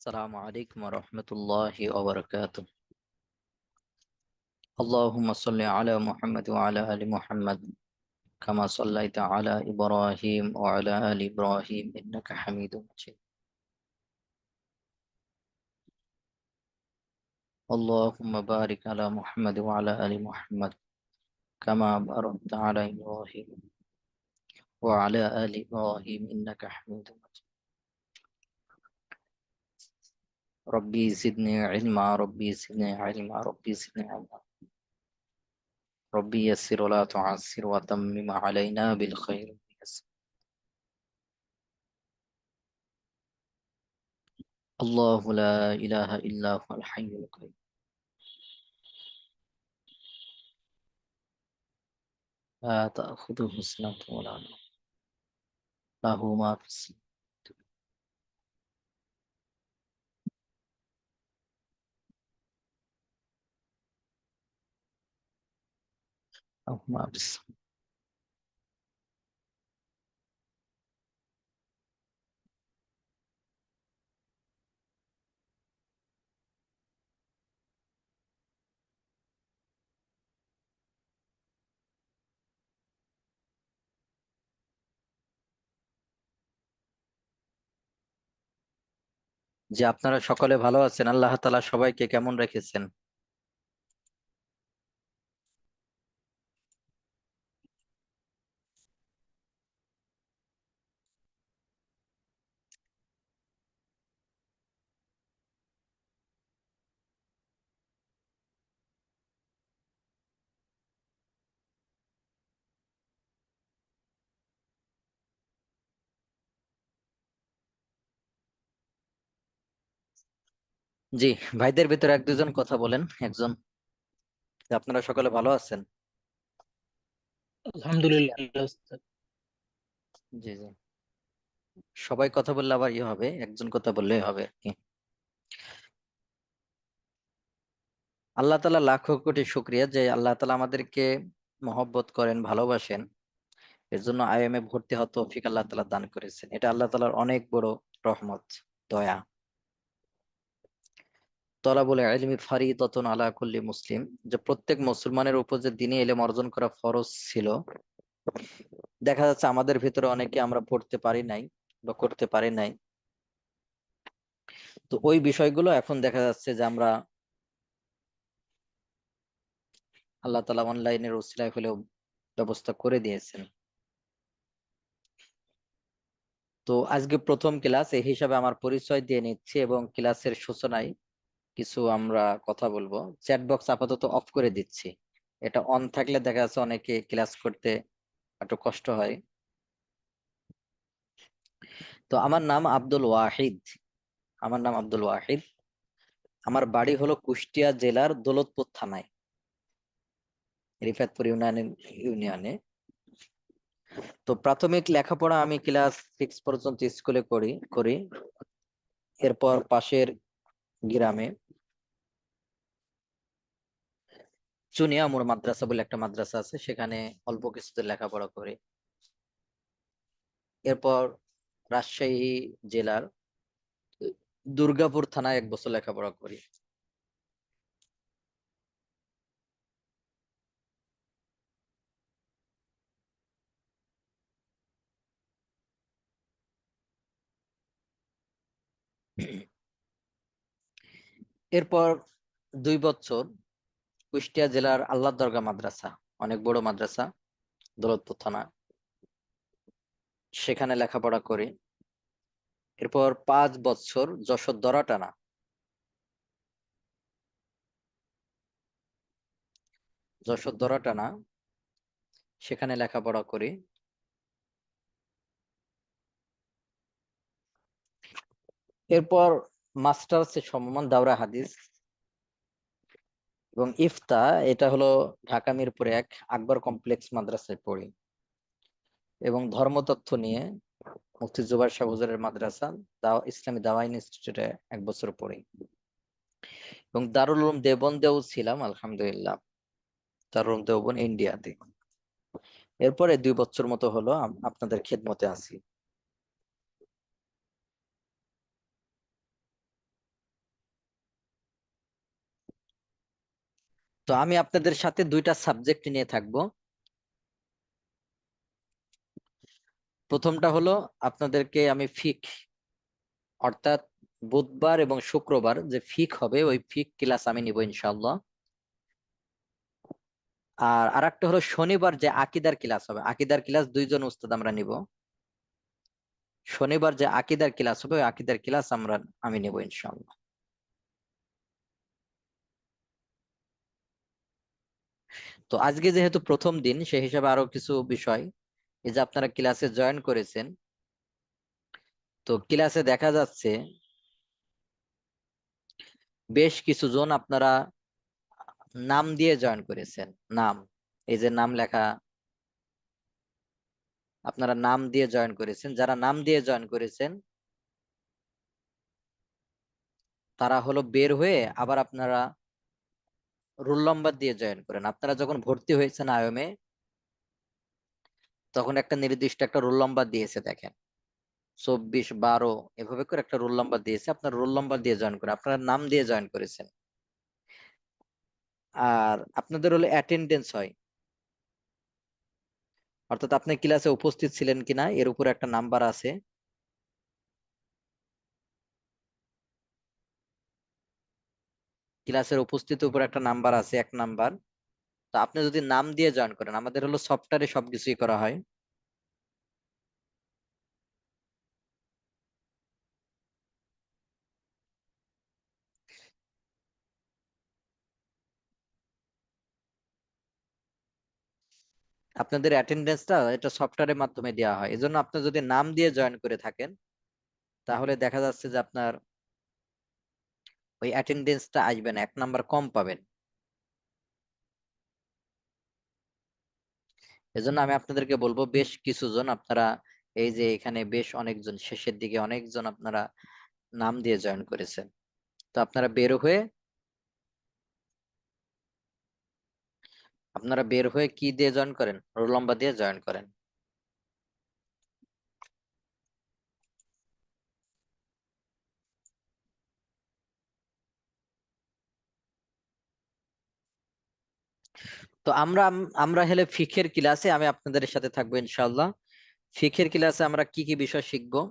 السلام عليكم ورحمة الله وبركاته. اللهم صل على محمد وعلى آل محمد كما صليت على إبراهيم وعلى آل إبراهيم إنك حميد مجيد. اللهم بارك على محمد وعلى آل محمد كما باركت على إبراهيم وعلى آل إبراهيم إنك حميد مجيد. ربي زدني علما ربي زدني علما ربي زدني علما ربي يسر ولا تعسر وتمم علينا بالخير. الله لا إله إلا هو الحي القيوم لا تأخذه سنة ولا نوم له ما في السماوات له ما في السماوات. যে আপনারা সকলে ভালো আছেন, আল্লাহ তাআলা সবাইকে কেমন রেখেছেন? জি, ভাইদের ভিতরে এক দুজন কথা বলেন একজন, যে আপনারা সকলে ভালো আছেন। আলহামদুলিল্লাহ উস্তাদ। জি জি, সবাই কথা বললে আবার ইয়ে হবে, একজন কথা বললেই হবে আর কি। আল্লাহ তাআলা লাখো কোটি শুকরিয়া যে আল্লাহ তাআলা আমাদেরকে মহব্বত করেন, ভালোবাসেন। এর জন্য আইএমএ ভর্তি হওয়ার তৌফিক আল্লাহ তাআলা দান করেছেন। এটা আল্লাহ তাআলার অনেক বড় রহমত, দয়া। তলাবুল ইলমি ফারিদাতুন আলা কুল্লি মুসলিম, যে প্রত্যেক মুসলমানের উপর যে দ্বীনি ইলম অর্জন করা ফরজ ছিল। দেখা যাচ্ছে আমাদের ভিতরে অনেকে আমরা পড়তে পারি নাই বা করতে পারি নাই। তো ওই বিষয়গুলো এখন দেখা যাচ্ছে যে আমরা আল্লাহ তাআলা অনলাইনের উসিলায় হলেও ব্যবস্থা করে দিয়েছেন। তো আজকে প্রথম ক্লাস, এই হিসাবে আমার পরিচয় দিয়ে নিচ্ছি এবং ক্লাসের সূচনায় কিছু আমরা কথা বলবো। চ্যাট বক্স আপাতত অফ করে দিচ্ছি। এটা অন থাকলে দেখা যাচ্ছে অনেকে ক্লাস করতে একটু কষ্ট হয়। তো আমার নাম আব্দুল ওয়াহিদ। আমার নাম আব্দুল ওয়াহিদ। আমার বাড়ি হলো কুষ্টিয়া জেলার দৌলতপুর থানায়, রিফাতপুর ইউনিয়নে। তো প্রাথমিক লেখাপড়া আমি ক্লাস 6 পর্যন্ত স্কুলে করি। এরপর পাশের গ্রামে চুনিয়ামুর মাদ্রাসা বলে একটা মাদ্রাসা আছে, সেখানে অল্প কিছুদিন লেখাপড়া করি। এরপর রাজশাহী জেলার দুর্গাপুর থানায় 1 বছর লেখাপড়া করি। এরপর 2 বছর কুষ্টিয়া জেলার আল্লাহ দরগা মাদ্রাসা, অনেক বড় মাদ্রাসা, দৌলতপুর থানা, সেখানে লেখাপড়া করি। এরপর 5 বছর যশোর দরাটানা, সেখানে লেখাপড়া করি। এরপর মাস্টার্স সমমান দাওরা হাদিস এবং ইফতা, এটা হলো ঢাকা মিরপুর 1 আকবর কমপ্লেক্স মাদ্রাসায় পড়ি। এবং ধর্মতত্ত্ব নিয়ে মুফতি জুবাইর শাহ হুজুরের মাদ্রাসা ইসলামী দাওয়া ইনস্টিটিউটে 1 বছর পড়ি। এবং দারুল উলুম দেওবন্দেও ছিলাম, আলহামদুলিল্লাহ, দারুল উলুম দেওবন্দ ইন্ডিয়াতে। এরপরে 2 বছর মতো হলো আপনাদের খেদমতে আছি। তো আমি আপনাদের সাথে দুইটা সাবজেক্ট নিয়ে থাকবো। প্রথমটা হলো আপনাদেরকে আমি ফিক, অর্থাৎ বুধবার এবং শুক্রবার যে ফিক হবে ওই ফিক ক্লাস আমি নিব ইনশাআল্লাহ। আর আরেকটা হলো শনিবার যে আকীদার ক্লাস হবে, আকীদার ক্লাস দুইজন উস্তাদ আমরা নিব। শনিবার যে আকীদার ক্লাস হবে ওই আকীদার ক্লাস আমি নেব ইনশাআল্লাহ। তো আজকে যেহেতু প্রথম দিন সেই হিসাবে আরো কিছু বিষয়, এই যে আপনারা ক্লাসে জয়েন করেছেন, তো ক্লাসে দেখা যাচ্ছে বেশ কিছু জন আপনারা নাম দিয়ে জয়েন করেছেন। নাম, এই যে নাম লেখা, আপনারা নাম দিয়ে জয়েন করেছেন। যারা নাম দিয়ে জয়েন করেছেন তারা হলো বের হয়ে আবার আপনারা রোল নাম্বার দিয়ে জয়েন করেন। আপনারা যখন ভর্তি হয়েছেন আইএমএ তখন একটা নির্দিষ্ট একটা রোল নাম্বার দিয়েছে, দেখেন 24 12 এভাবে করে একটা রোল নাম্বার দিয়েছে। আপনার রোল নাম্বার দিয়ে জয়েন করেন, আপনারা নাম দিয়ে জয়েন করেছেন। আর আপনাদের হলো অ্যাটেন্ডেন্স হয়, অর্থাৎ আপনি ক্লাসে উপস্থিত ছিলেন কিনা এর উপর একটা নাম্বার আছে। ক্লাসের উপস্থিতির উপর একটা নাম্বার আছে, 1 নাম্বার। তো আপনি যদি নাম দিয়ে জয়েন করেন, আমাদের হলো সফটওয়্যারে সবকিছুই করা হয়। আপনাদের অ্যাটেন্ডেন্সটা এটা সফটওয়্যারের মাধ্যমে দেওয়া হয়। এজন্য আপনি যদি নাম দিয়ে জয়েন করে থাকেন তাহলে দেখা যাচ্ছে যে আপনার ওই অ্যাটেন্ডেন্সটা আসবে না, 1 নাম্বার কম পাবেন। এজন্য আমি আপনাদেরকে বলবো বেশ কিছু জন আপনারা, এই যে এখানে বেশ অনেকজন, শেষের দিকে অনেকজন আপনারা নাম দিয়ে জয়েন করেছেন। তো আপনারা বের হয়ে কি দিয়ে জয়েন করেন? রোল নাম্বার দিয়ে জয়েন করেন। তো আমরা হলে ফিকের ক্লাসে আমি আপনাদের সাথে থাকবো ইনশাআল্লাহ। ফিকের ক্লাসে আমরা কি কি বিষয় শিখবো?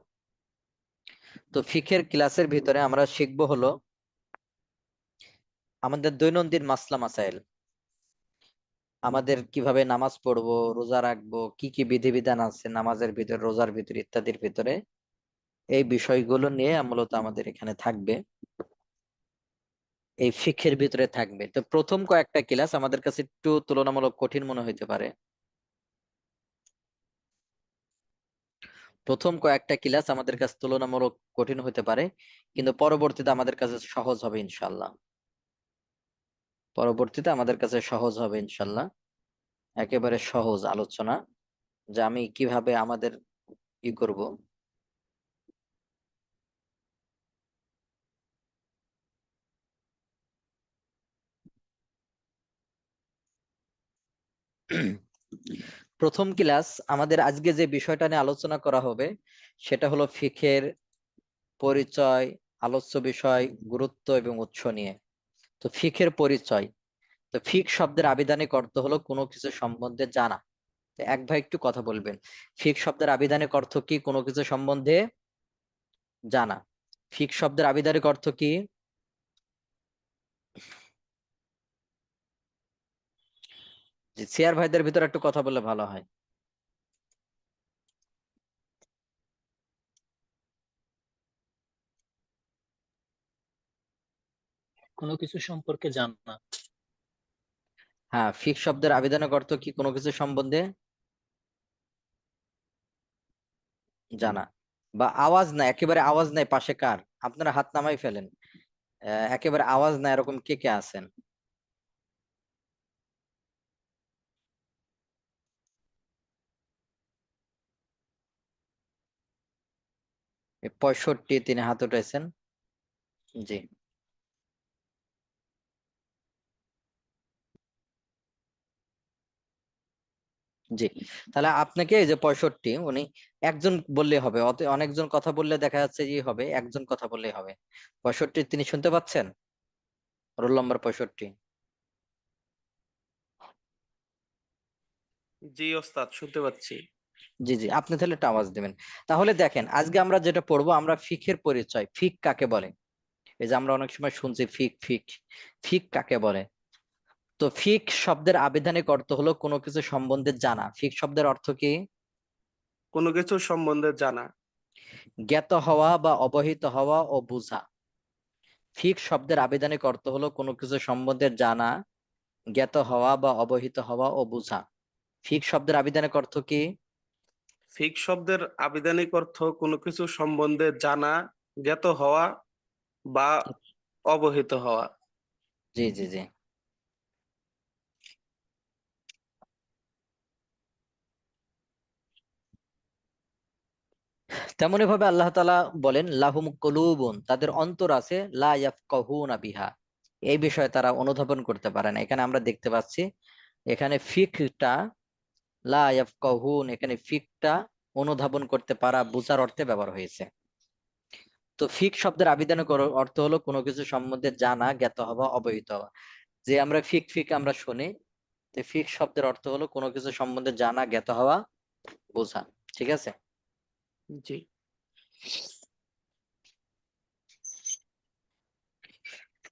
তো ফিকের ক্লাসের ভিতরে আমরা শিখবো হলো আমাদের দৈনন্দিন মাসলা মাসাইল, আমাদের কিভাবে নামাজ পড়বো, রোজা রাখবো, কি কি বিধিবিধান আছে নামাজের ভিতরে, রোজার ভিতরে, ইত্যাদির ভিতরে। এই বিষয়গুলো নিয়ে মূলত আমাদের এখানে থাকবে, এই ফিকের ভিতরে থাকবে। তো প্রথম কয়েকটা ক্লাস আমাদের কাছে একটু তুলনামূলক কঠিন মনে হইতে পারে। প্রথম কয়েকটা ক্লাস আমাদের কাছে তুলনামূলক কঠিন হতে পারে, কিন্তু পরবর্তীতে আমাদের কাছে সহজ হবে ইনশাল্লাহ। পরবর্তীতে আমাদের কাছে সহজ হবে ইনশাল্লাহ। একেবারে সহজ আলোচনা, যে আমি কিভাবে আমাদের ই করব। প্রথম ক্লাস আমাদের আজকে যে বিষয়টা নিয়ে আলোচনা করা হবে সেটা হলো ফিকের পরিচয়, আলোচ্য বিষয়, গুরুত্ব এবং উৎস নিয়ে। তো ফিকের পরিচয়, তো ফিক শব্দের আবিধানিক অর্থ হলো কোনো কিছু সম্বন্ধে জানা। তো এক ভাই একটু কথা বলবেন, ফিক শব্দের আবিধানিক অর্থ কি? কোনো কিছু সম্বন্ধে জানা। ফিক শব্দের আবিধানিক অর্থ কি? যে সিয়ার ভাইদের ভিতরে একটু কথা বললে ভালো হয়। কোনো কিছু সম্পর্কে জানা। হ্যাঁ, ফিক শব্দের আবিধানিক অর্থ কি? কোনো কিছু সম্বন্ধে জানা। বা আওয়াজ নাই, একেবারে আওয়াজ নাই, পাশে কার? আপনারা হাত নামাই ফেলেন। একেবারে আওয়াজ নাই এরকম কে কে আছেন? 65, তিনি হাত উঠেছেন। জি, জি। তাহলে আপনাকে এই যে 65, উনি একজন বললে হবে, অনেকজন কথা বললে দেখা যাচ্ছে যে হবে, একজন কথা বললেই হবে। 65 তিনি শুনতে পাচ্ছেন? Roll number 65। জি ওস্তাদ, শুনতে পাচ্ছি। জি জি, আপনি তাহলে একটা আওয়াজ দিবেন। তাহলে দেখেন, আজকে আমরা যেটা পড়বো, আমরা ফিকের পরিচয়, ফিক কাকে বলে। এই যে আমরা অনেক সময় শুনছি ফিক ফিক, ফিক কাকে বলে। তো ফিক শব্দের আবিধানিক অর্থ হলো কোনো কিছু সম্বন্ধে জানা। ফিক শব্দের অর্থ কি? কোনো কিছু সম্বন্ধে জানা। জ্ঞাত হওয়া বা অবহিত হওয়া ও বুঝা। ফিক শব্দের আবিধানিক অর্থ হলো কোনো কিছু সম্বন্ধে জানা, জ্ঞাত হওয়া বা অবহিত হওয়া ও বুঝা। ফিক শব্দের আবিধানিক অর্থ কি? ফিক শব্দের আবিধানিক অর্থ কোনো কিছু সম্বন্ধে জানা, জ্ঞাত হওয়া বা অবহিত হওয়া। জি জি জি। তেমনি ভাবে আল্লাহ তাআলা বলেন লাহুম কুলুবুন, তাদের অন্তর আছে, লা ইয়াফকাহুনা বিহা, এই বিষয়ে তারা অনুধাবন করতে পারে না। এখানে আমরা দেখতে পাচ্ছি, এখানে ফিকটা লা ইয়াফকাহুন, এখানে ফিকটা অনুধাবন করতে পারা, বুঝার অর্থে ব্যবহার হয়েছে। তো ফিক শব্দের আবিধানিক অর্থ হলো কোনো কিছু সম্বন্ধে জানা, জ্ঞাত হওয়া, অবহিত হওয়া। যে আমরা ফিক ফিক আমরা শুনি, তো ফিক শব্দের অর্থ হলো কোনো কিছু সম্বন্ধে জানা, জ্ঞাত হওয়া, বোঝা। ঠিক আছে। জি।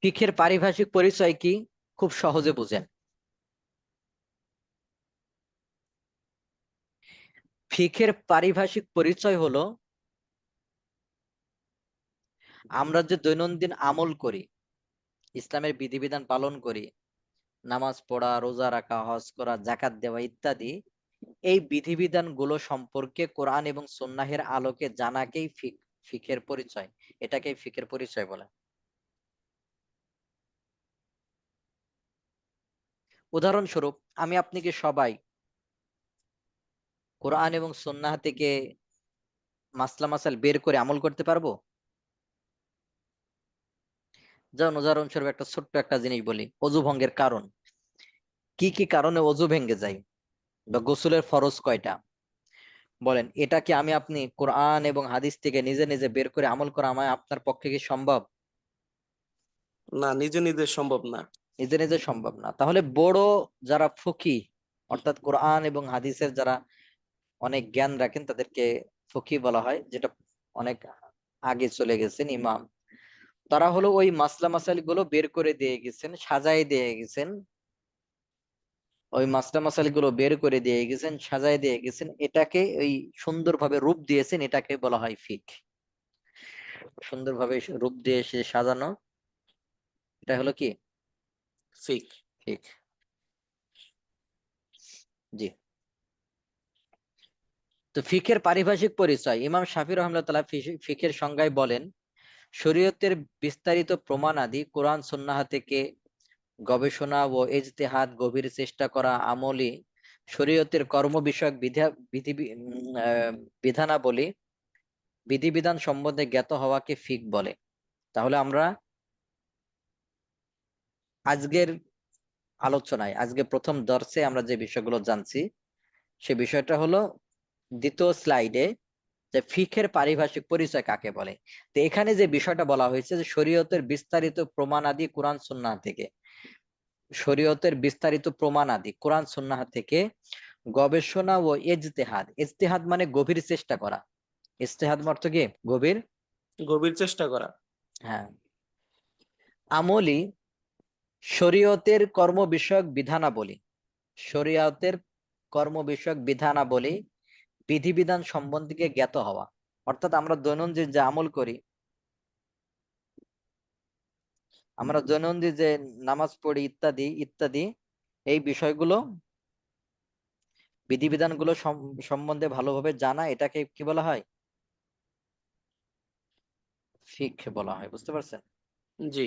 ফিকের পারিভাষিক পরিচয় কি? খুব সহজে বুঝেন। ফিকের পারিভাষিক পরিচয় হলো, আমরা যে দৈনন্দিন আমল করি, ইসলামের বিধিবিধান পালন করি, নামাজ পড়া, রোজা রাখা, হজ করা, জাকাত দেওয়া ইত্যাদি, এই বিধিবিধান গুলো সম্পর্কে কোরআন এবং সুন্নাহের আলোকে জানাকেই ফিকের পরিচয়। এটাকেই ফিকের পরিচয় বলে। উদাহরণস্বরূপ, আমি আপনি কি সবাই কোরআন এবং সুন্নাহ থেকে মাসলা মাসাল বের করে আমল করতে পারবো? যেমন উদাহরণস্বরূপ একটা ছোট্ট একটা জিনিস বলি, অজু ভঙ্গের কারণ কি কি, কারণে অজু ভেঙে যায়, বা গোসলের ফরজ কয়টা, বলেন এটা কি আমি আপনি কোরআন এবং হাদিস থেকে নিজে নিজে বের করে আমল করা আমার আপনার পক্ষে কি সম্ভব? না, নিজে নিজে সম্ভব না। নিজে নিজে সম্ভব না। তাহলে বড় যারা ফকিহ, অর্থাৎ কোরআন এবং হাদিসের যারা অনেক জ্ঞান রাখেন, তাদেরকে ফকিহ বলা হয়, যেটা অনেক আগে চলে গেছেন ইমাম, তারা হলো ওই মাসলা মাসাইল গুলো বের করে দিয়ে গেছেন, সাজাই দিয়ে গেছেন, ওই মাসলা মাসাইল গুলো বের করে দিয়ে গেছেন, সাজাই দিয়ে গেছেন, এটাকে ওই সুন্দরভাবে রূপ দিয়েছেন, এটাকে বলা হয় ফিক। সুন্দরভাবে রূপ দিয়ে সে সাজানো, এটা হলো কি? ফিক। ফিক। জি। তো ফিকের পারিভাষিক পরিচয়, ইমাম শাফি রহমাতুল্লাহ ফিকের সংজ্ঞায় বলেন, শরীয়তের বিস্তারিত প্রমাণাদি কোরআন সুন্নাহ থেকে গবেষণা ও ইজতিহাদ, গভীর চেষ্টা করা, আমলি শরীয়তের কর্ম বিষয়ক বিধি বিধানাবলী, বিধিবিধান সম্বন্ধে জ্ঞাত হওয়াকে ফিক বলে। তাহলে আমরা আজকের আলোচনায়, আজকে প্রথম দর্শে আমরা যে বিষয়গুলো জানছি, সে বিষয়টা হলো দ্বিতীয় স্লাইডে, যে ফিকের পারিভাষিক পরিচয় কাকে বলে। তো এখানে যে বিষয়টা বলা হয়েছে যে শরীয়তের বিস্তারিত প্রমাণাদি কোরআন সুন্নাহ থেকে, শরীয়তের বিস্তারিত প্রমাণাদি কোরআন সুন্নাহ থেকে গবেষণা ও ইজতিহাদ, ইজতিহাদ মানে গভীর চেষ্টা করা, ইজতিহাদ অর্থ কি? গভীর। গভীর চেষ্টা করা। হ্যাঁ। আমলি শরীয়তের কর্ম বিষয়ক বিধানাবলী, শরীয়তের কর্ম বিষয়ক বিধানাবলী, বিধিবিধান সম্বন্ধে জ্ঞাত হওয়া। অর্থাৎ আমরা দৈনন্দিন যে আমল করি, আমরা দৈনন্দিন যে নামাজ পড়ি ইত্যাদি ইত্যাদি, এই বিষয়গুলো, বিধিবিধানগুলো সম্বন্ধে ভালোভাবে জানা, এটাকে কি বলা হয়? ফিক বলা হয়। বুঝতে পারছেন? জি।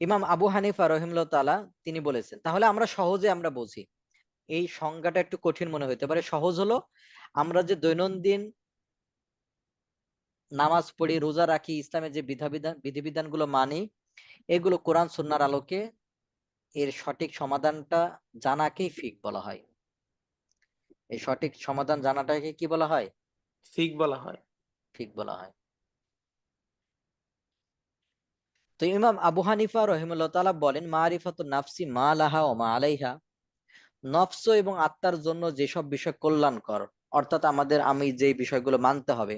ইমাম আবু হানিফা রহিমাহুল্লাহ তাআলা তিনি বলেছেন, তাহলে আমরা সহজে আমরা বুঝি, এই সংজ্ঞাটা একটু কঠিন মনে হতে পারে, সহজ হলো, আমরা যে দৈনন্দিন নামাজ পড়ি, রোজা রাখি, ইসলামের যে বিধিবিধান গুলো মানি, এগুলো কোরআন সুন্নাহর আলোকে এর সঠিক সমাধানটা জানাকেই ফিক বলা হয়। এই সঠিক সমাধান জানাটাকে কি বলা হয়? ফিক বলা হয়। ফিক বলা হয়। তো ইমাম আবু হানিফা রহিমাহুল্লাহ তাআলা বলেন, মারিফাতুন নাফসি মা লাহা ওয়া মা আলাইহা, নফস এবং আত্মার জন্য যেসব বিষয় কল্যাণকর, অর্থাৎ আমি যে বিষয়গুলো মানতে হবে,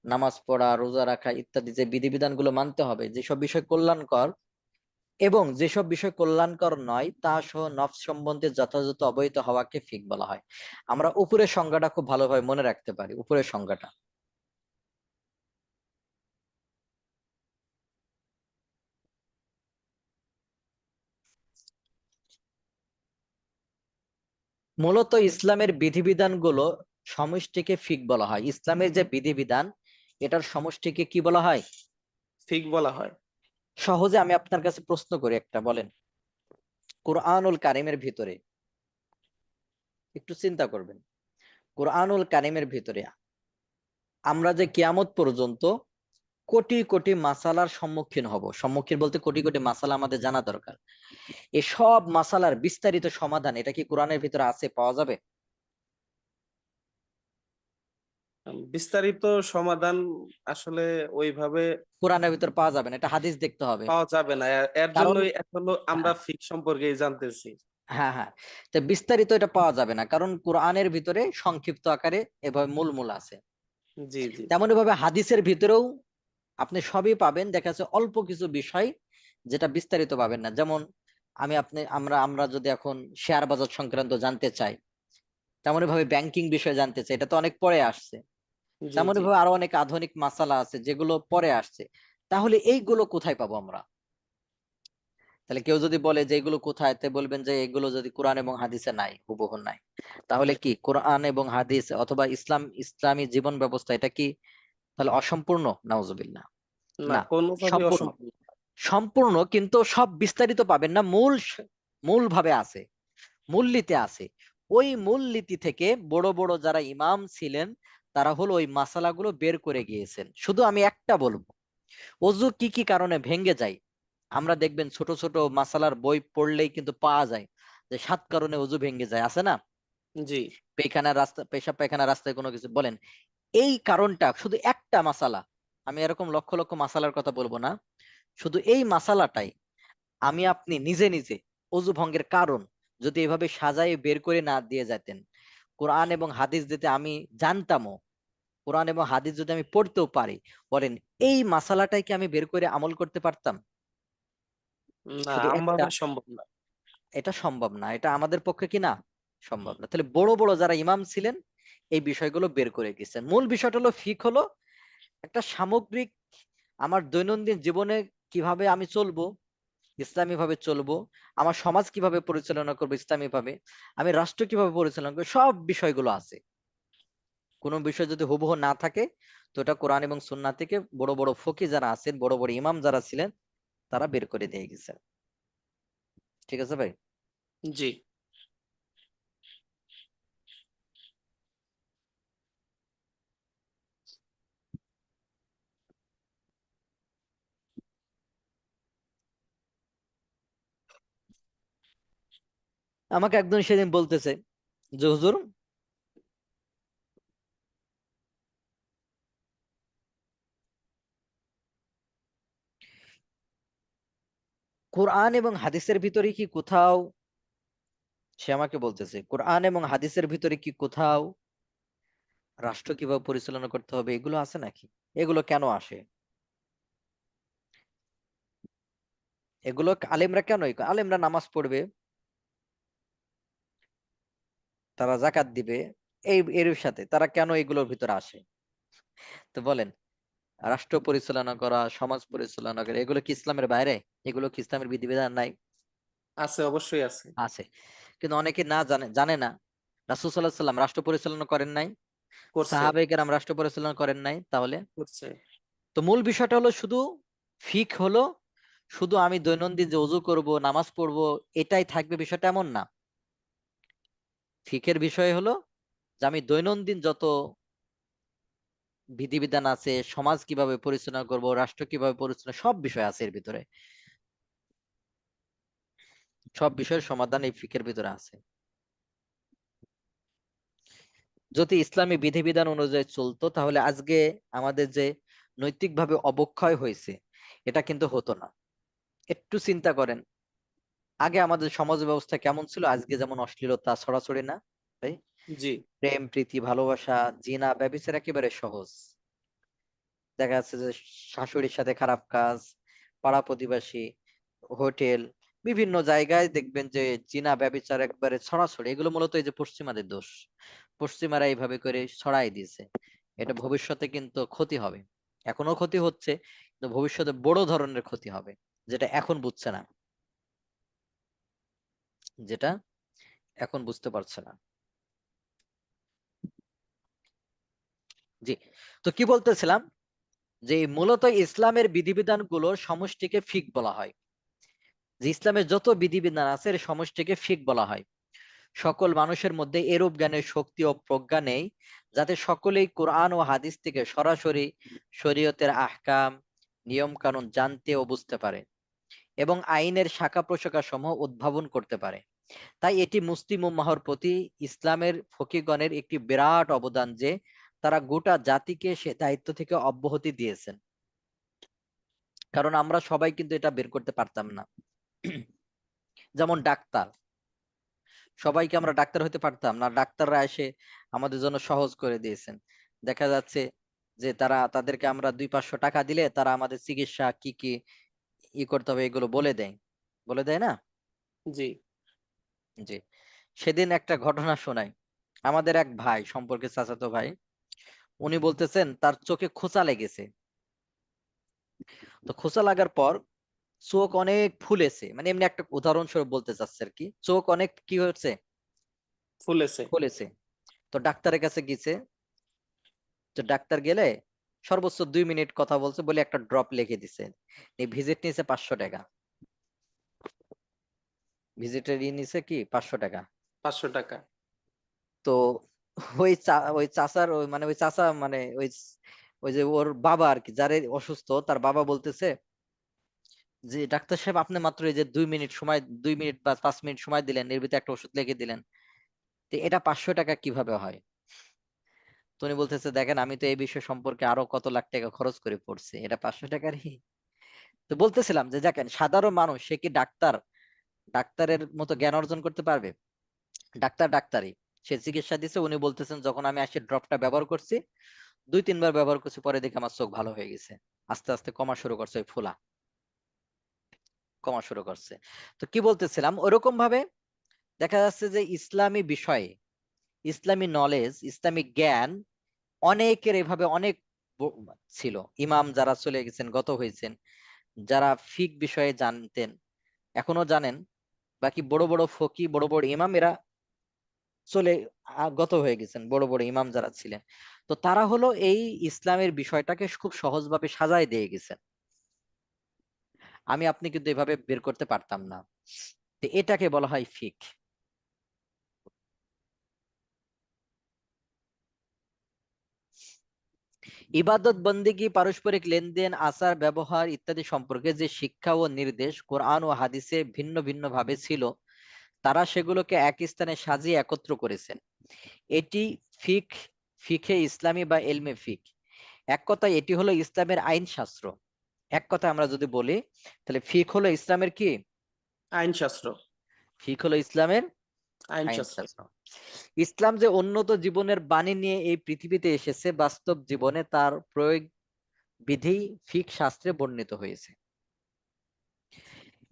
নামাজ পড়া, রোজা রাখা ইত্যাদি যে বিধিবিধানগুলো মানতে হবে, যেসব বিষয় কল্যাণকর এবং যেসব বিষয় কল্যাণকর নয় তা সহ নফস সম্বন্ধে যথাযথ অবহিত হওয়াকে ফিক বলা হয়। আমরা উপরের সংজ্ঞাটা খুব ভালোভাবে মনে রাখতে পারি। উপরের সংজ্ঞাটা, মূলত ইসলামের বিধিবিধানগুলো সমষ্টিকে ফিক বলা হয়। ইসলামের যে বিধিবিধান, এটার সমষ্টিকে কি বলা হয়? ফিক বলা হয়। সহজে আমি আপনার কাছে প্রশ্ন করি একটা, বলেন কুরআনুল কারিমের ভিতরে, একটু চিন্তা করবেন, কুরআনুল কারিমের ভিতরে আমরা যে কিয়ামত পর্যন্ত কোটি কোটি মাসালার সম্মুখীন বলতে কোটি কোটি মাসালা আমাদের জানা দরকার, এই সব মাসালার বিস্তারিত সমাধান এটা কি কোরআনের ভিতরে আছে, পাওয়া যাবে? বিস্তারিত সমাধান আসলে ওইভাবে কোরআনের ভিতর পাওয়া যাবে না, এটা হাদিস দেখতে হবে। পাওয়া যাবে না। এর কারণ জন্যই এখনো আমরা হ্যাঁ, ফিক সম্পর্কে জানতেছি। হ্যাঁ, হ্যাঁ, তো বিস্তারিত এটা পাওয়া যাবে না, কারণ কোরআনের ভিতরে সংক্ষিপ্ত আকারে এভাবে মূল মূল আছে। জি জি। তেমনি ভাবে হাদিসের ভিতরেও আপনি সবই পাবেন, দেখা যাচ্ছে অল্প কিছু বিষয় যেটা বিস্তারিত পাবেন না। যেমন আমরা যদি এখন শেয়ার বাজার সংক্রান্ত জানতে চাই, তেমনি ভাবে ব্যাংকিং বিষয়ে জানতে চাই, এটা তো অনেক পরে আসছে। জি তেমনি জি। ভাবে আরো অনেক আধুনিক মাসালা আছে যেগুলো পরে আসছে। তাহলে এইগুলো কোথায় পাবো আমরা? তাহলে কেউ যদি বলে যে এগুলো কোথায়, তে বলবেন যে এগুলো যদি কোরআন এবং হাদিসে নাই, হুবহু নাই, তাহলে কি কোরআন এবং হাদিস অথবা ইসলামী জীবন ব্যবস্থা এটা কি তাহলে অসম্পূর্ণ? নাউজুবিল্লাহ। না, না, কোনোভাবেই সম্পূর্ণ। অসম্পূর্ণ। সম্পূর্ণ কিন্তু সব বিস্তারিত পাবেন না, মূল ভাবে আছে, মূলনীতি আছে। ওই মূলনীতি থেকে বড় বড় যারা ইমাম ছিলেন তারা হলো ওই মাসালাগুলো বের করে গিয়েছেন। শুধু আমি একটা বলবো, অজু কি কি কারণে ভেঙে যায়, আমরা দেখবেন ছোট ছোট মাসালার বই পড়লেই কিন্তু পাওয়া যায় যে 7 কারণে অজু ভেঙে যায়, আছে না? জি। পেশাব পায়খানা রাস্তায় কোনো কিছু বলেন, এই কারণটা শুধু একটা মাসালা, আমি এরকম লক্ষ লক্ষ মাসালার কথা বলবো না, শুধু এই মাসালাটাই আমি আপনি নিজে নিজে অজু ভঙ্গের কারণ যদি এভাবে সাজায় বের করে না দিয়ে যেতেন, কোরআন এবং হাদিস যদি আমি জানতামও, কোরআন এবং হাদিস যদি আমি পড়তেও পারি, বলেন এই মাসালাটাই কি আমি বের করে আমল করতে পারতাম? না, শুধু একটা, আমভাবে সম্ভব না। এটা সম্ভব না, এটা আমাদের পক্ষে কি না, সম্ভব না। তাহলে বড় বড় যারা ইমাম ছিলেন এই বিষয়গুলো বের করে গেছেন। মূল বিষয়টা হলো ফিক হলো একটা সামগ্রিক, আমার দৈনন্দিন জীবনে কিভাবে আমি চলবো, ইসলামী ভাবে চলবো, আমার সমাজ কিভাবে পরিচালনা করবো ইসলামী ভাবে, আমি রাষ্ট্র কিভাবে পরিচালনা করবো, সব বিষয়গুলো আছে। কোনো বিষয় যদি হুবহু না থাকে তো এটা কোরআন এবং সুন্নাহ থেকে বড় বড় ফকি যারা আছেন, বড় বড় ইমাম যারা ছিলেন তারা বের করে দিয়ে গেছেন। ঠিক আছে ভাই? জি। আমাকে একজন সেদিন বলতেছে যে হুজুর, কোরআন এবং হাদিসের ভিতরে কি কোথাও, সে আমাকে বলতেছে কোরআন এবং হাদিসের ভিতরে কি কোথাও রাষ্ট্র কিভাবে পরিচালনা করতে হবে এগুলো আছে নাকি? এগুলো কেন আসে? এগুলো আলেমরা কেন, আলেমরা নামাজ পড়বে, তারা জাকাত দিবে, এর সাথে তারা কেন এগুলোর ভিতরে আসে? তো বলেন, রাষ্ট্র পরিচালনা করা, সমাজ পরিচালনা করা, এগুলো কি ইসলামের বাইরে? এগুলো কি ইসলামের বিধিবিধান নাই? আছে, অবশ্যই আছে। আছে। কিন্তু অনেকে না জানে, জানে না রাসূল সাল্লাল্লাহু আলাইহি সাল্লাম রাষ্ট্র পরিচালনা করেন নাই, করছে। সাহাবায়ে কেরাম রাষ্ট্র পরিচালনা করেন নাই, তাহলে করছে। তো মূল বিষয়টা হলো শুধু ফিক হলো শুধু আমি দৈনন্দিন যে ওযু করব, নামাজ পড়বো এটাই থাকবে, বিষয়টা এমন না। ফিকের বিষয় হলো যে আমি দৈনন্দিন যত বিধিবিধান আছে, সমাজ কিভাবে পরিচালনা করব, রাষ্ট্র কিভাবে পরিচালনা, সব বিষয় আছে এর ভিতরে, সব বিষয়ের সমাধান এই ফিকের ভিতরে আছে। যদি ইসলামী বিধিবিধান অনুযায়ী চলতো তাহলে আজকে আমাদের যে নৈতিকভাবে অবক্ষয় হয়েছে এটা কিন্তু হতো না। একটু চিন্তা করেন, আগে আমাদের সমাজ ব্যবস্থা কেমন ছিল, আজকে যেমন অশ্লীলতা ছড়াছড়ি না, তাই জি, প্রেম প্রীতি ভালোবাসা জিনা ব্যভিচার একেবারে সহজ। দেখা যাচ্ছে যে শাশুড়ির সাথে খারাপ কাজ, পাড়া প্রতিবেশী, হোটেল, বিভিন্ন জায়গায় দেখবেন যে জিনা ব্যভিচার একবারে ছড়াছড়ি। এগুলো মূলত এই যে পশ্চিমাদের দোষ, পশ্চিমারা এইভাবে করে ছড়াই দিয়েছে। এটা ভবিষ্যতে কিন্তু ক্ষতি হবে, এখনো ক্ষতি হচ্ছে, কিন্তু ভবিষ্যতে বড় ধরনের ক্ষতি হবে, যেটা এখন বুঝছে না, যেটা এখন বুঝতে পারছে না। জি, তো কি বলতেছিলাম, যে মূলত ইসলামের বিধিবিধান গুলোর সমষ্টিকে ফিক বলা হয়। যে ইসলামের যত বিধিবিধান আছে এর সমষ্টিকে ফিক বলা হয়। সকল মানুষের মধ্যে এরূপ জ্ঞানের শক্তি ও প্রজ্ঞা নেই যাতে সকলেই কোরআন ও হাদিস থেকে সরাসরি শরীয়তের আহকাম নিয়ম কানুন জানতে ও বুঝতে পারে এবং আইনের শাখা প্রশাখা সমূহ উদ্ভাবন করতে পারে। তাই এটি মুসলিম উম্মাহর প্রতি ইসলামের ফকিগণের একটি বিরাট অবদান যে তারা গোটা জাতিকে সে দায়িত্ব থেকে অব্যাহতি দিয়েছেন। কারণ আমরা সবাই কিন্তু এটা বের করতে পারতাম না। যেমন ডাক্তার, সবাইকে আমরা ডাক্তার হতে পারতাম না, ডাক্তাররা এসে আমাদের জন্য সহজ করে দিয়েছেন। দেখা যাচ্ছে যে তাদেরকে আমরা 200-500 টাকা দিলে তারা আমাদের চিকিৎসা কি কি করতে হবে এগুলো বলে দেয়, বলে দেয় না। জি, জি, সেদিন একটা ঘটনা শোনাই। আমাদের এক ভাই সম্পর্কে চাচাতো ভাই, উনি বলতেছেন তার চোখে খোঁচা লেগেছে। তো খোঁচা লাগার পর চোখ অনেক ফুলেছে, মানে এমনি একটা উদাহরণস্বরূপ বলতে চাচ্ছে আর কি, চোখ অনেক কি হয়েছে, ফুলেছে। ফুলেছে। তো ডাক্তারের কাছে গেছে। তো ডাক্তার গেলে সর্বোচ্চ 2 মিনিট কথা বলছে বলে একটা ড্রপ লিখে দিছে। এই ভিজিট নিয়েছে 500 টাকা, ভিজিটের নিছে কি 500 টাকা। 500 টাকা। তো ওই চাচার ওই চাচা মানে ওই যে ওর বাবা আর কি, যার এই অসুস্থ তার বাবা বলতেছে যে ডাক্তার সাহেব আপনি মাত্র এই যে 2 মিনিট সময়, 2 মিনিট বা 5 মিনিট সময় দিলেন, এর ভিতরে একটা ওষুধ লিখে দিলেন, তো এটা 500 টাকা কিভাবে হয়? তো উনি বলতেছে দেখেন আমি তো এই বিষয় সম্পর্কে আরো কত লাখ টাকা খরচ করে পড়ছি, এটা 500 টাকারই। তো বলতেছিলাম যে দেখেন সাধারণ মানুষ সে কি ডাক্তারের মতো জ্ঞান অর্জন করতে পারবে? ডাক্তার ডাক্তারই, সে চিকিৎসা দিছে, উনি বলতেছেন যখন আমি আসি ড্রপটা ব্যবহার করছি, 2-3 বার ব্যবহার করছি, পরে দেখে আমার চোখ ভালো হয়ে গেছে, আস্তে আস্তে কমা শুরু করছে, ওই ফোলা কমা শুরু করছে। তো কি বলতেছিলাম, ওরকম ভাবে দেখা যাচ্ছে যে ইসলামী বিষয়ে, ইসলামী নলেজ, ইসলামিক জ্ঞান অনেকের এভাবে অনেক ছিল। ইমাম যারা চলে গেছেন, গত হয়েছেন, যারা ফিক বিষয়ে জানতেন, এখনো জানেন, বাকি বড় বড় ফকি বড় বড় ইমাম এরা চলে গত হয়ে গেছেন, বড় বড় ইমাম যারা ছিলেন। তো তারা হলো এই ইসলামের বিষয়টাকে খুব সহজভাবে সাজায় দিয়ে গেছেন। আমি আপনি কিন্তু এভাবে বের করতে পারতাম না। তো এটাকে বলা হয় ফিক। ইবাদত বন্দেগী পারস্পরিক লেনদেন আচার ব্যবহার ইত্যাদি সম্পর্কে যে শিক্ষা ও নির্দেশ কোরআন ও হাদিসে ভিন্ন ভিন্ন ভাবে ছিল, তারা সেগুলোকে এক স্থানে সাজিয়ে একত্র করেছেন। এটি ফিক, ফিকে ইসলামী বা এলমে ফিক। এক কথায় এটি হলো ইসলামের আইন শাস্ত্র। এক কথায় আমরা যদি বলি তাহলে ফিক হলো ইসলামের কি? আইনশাস্ত্র। ফিক হলো ইসলামের আইন আইনশাস্ত্র। শাস্ত্র। ইসলাম যে উন্নত জীবনের বাণী নিয়ে এই পৃথিবীতে এসেছে, বাস্তব জীবনে তার প্রয়োগ বিধি ফিক শাস্ত্রে বর্ণিত হয়েছে।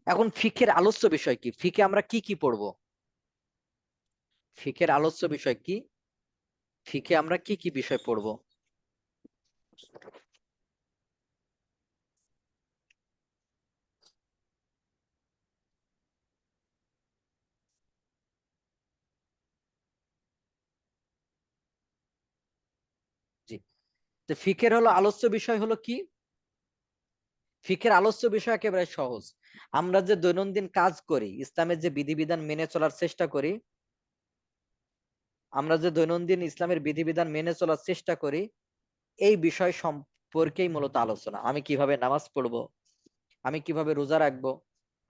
এখন ফিকের আলোচ্য বিষয় কি, ফিকে আমরা কি কি পড়বো? ফিকের আলোচ্য বিষয় কি, ফিকে আমরা কি কি বিষয় পড়বো? জি, তো ফিকের হলো আলোচ্য বিষয় হলো কি? ফিকের আলোচ্য বিষয় একেবারে সহজ। আমরা যে দৈনন্দিন কাজ করি, ইসলামের যে বিধিবিধান মেনে চলার চেষ্টা করি, আমরা যে দৈনন্দিন ইসলামের বিধিবিধান মেনে চলার চেষ্টা করি, এই বিষয় সম্পর্কেই মূলত আলোচনা। আমি কিভাবে নামাজ পড়বো, আমি কিভাবে রোজা রাখবো,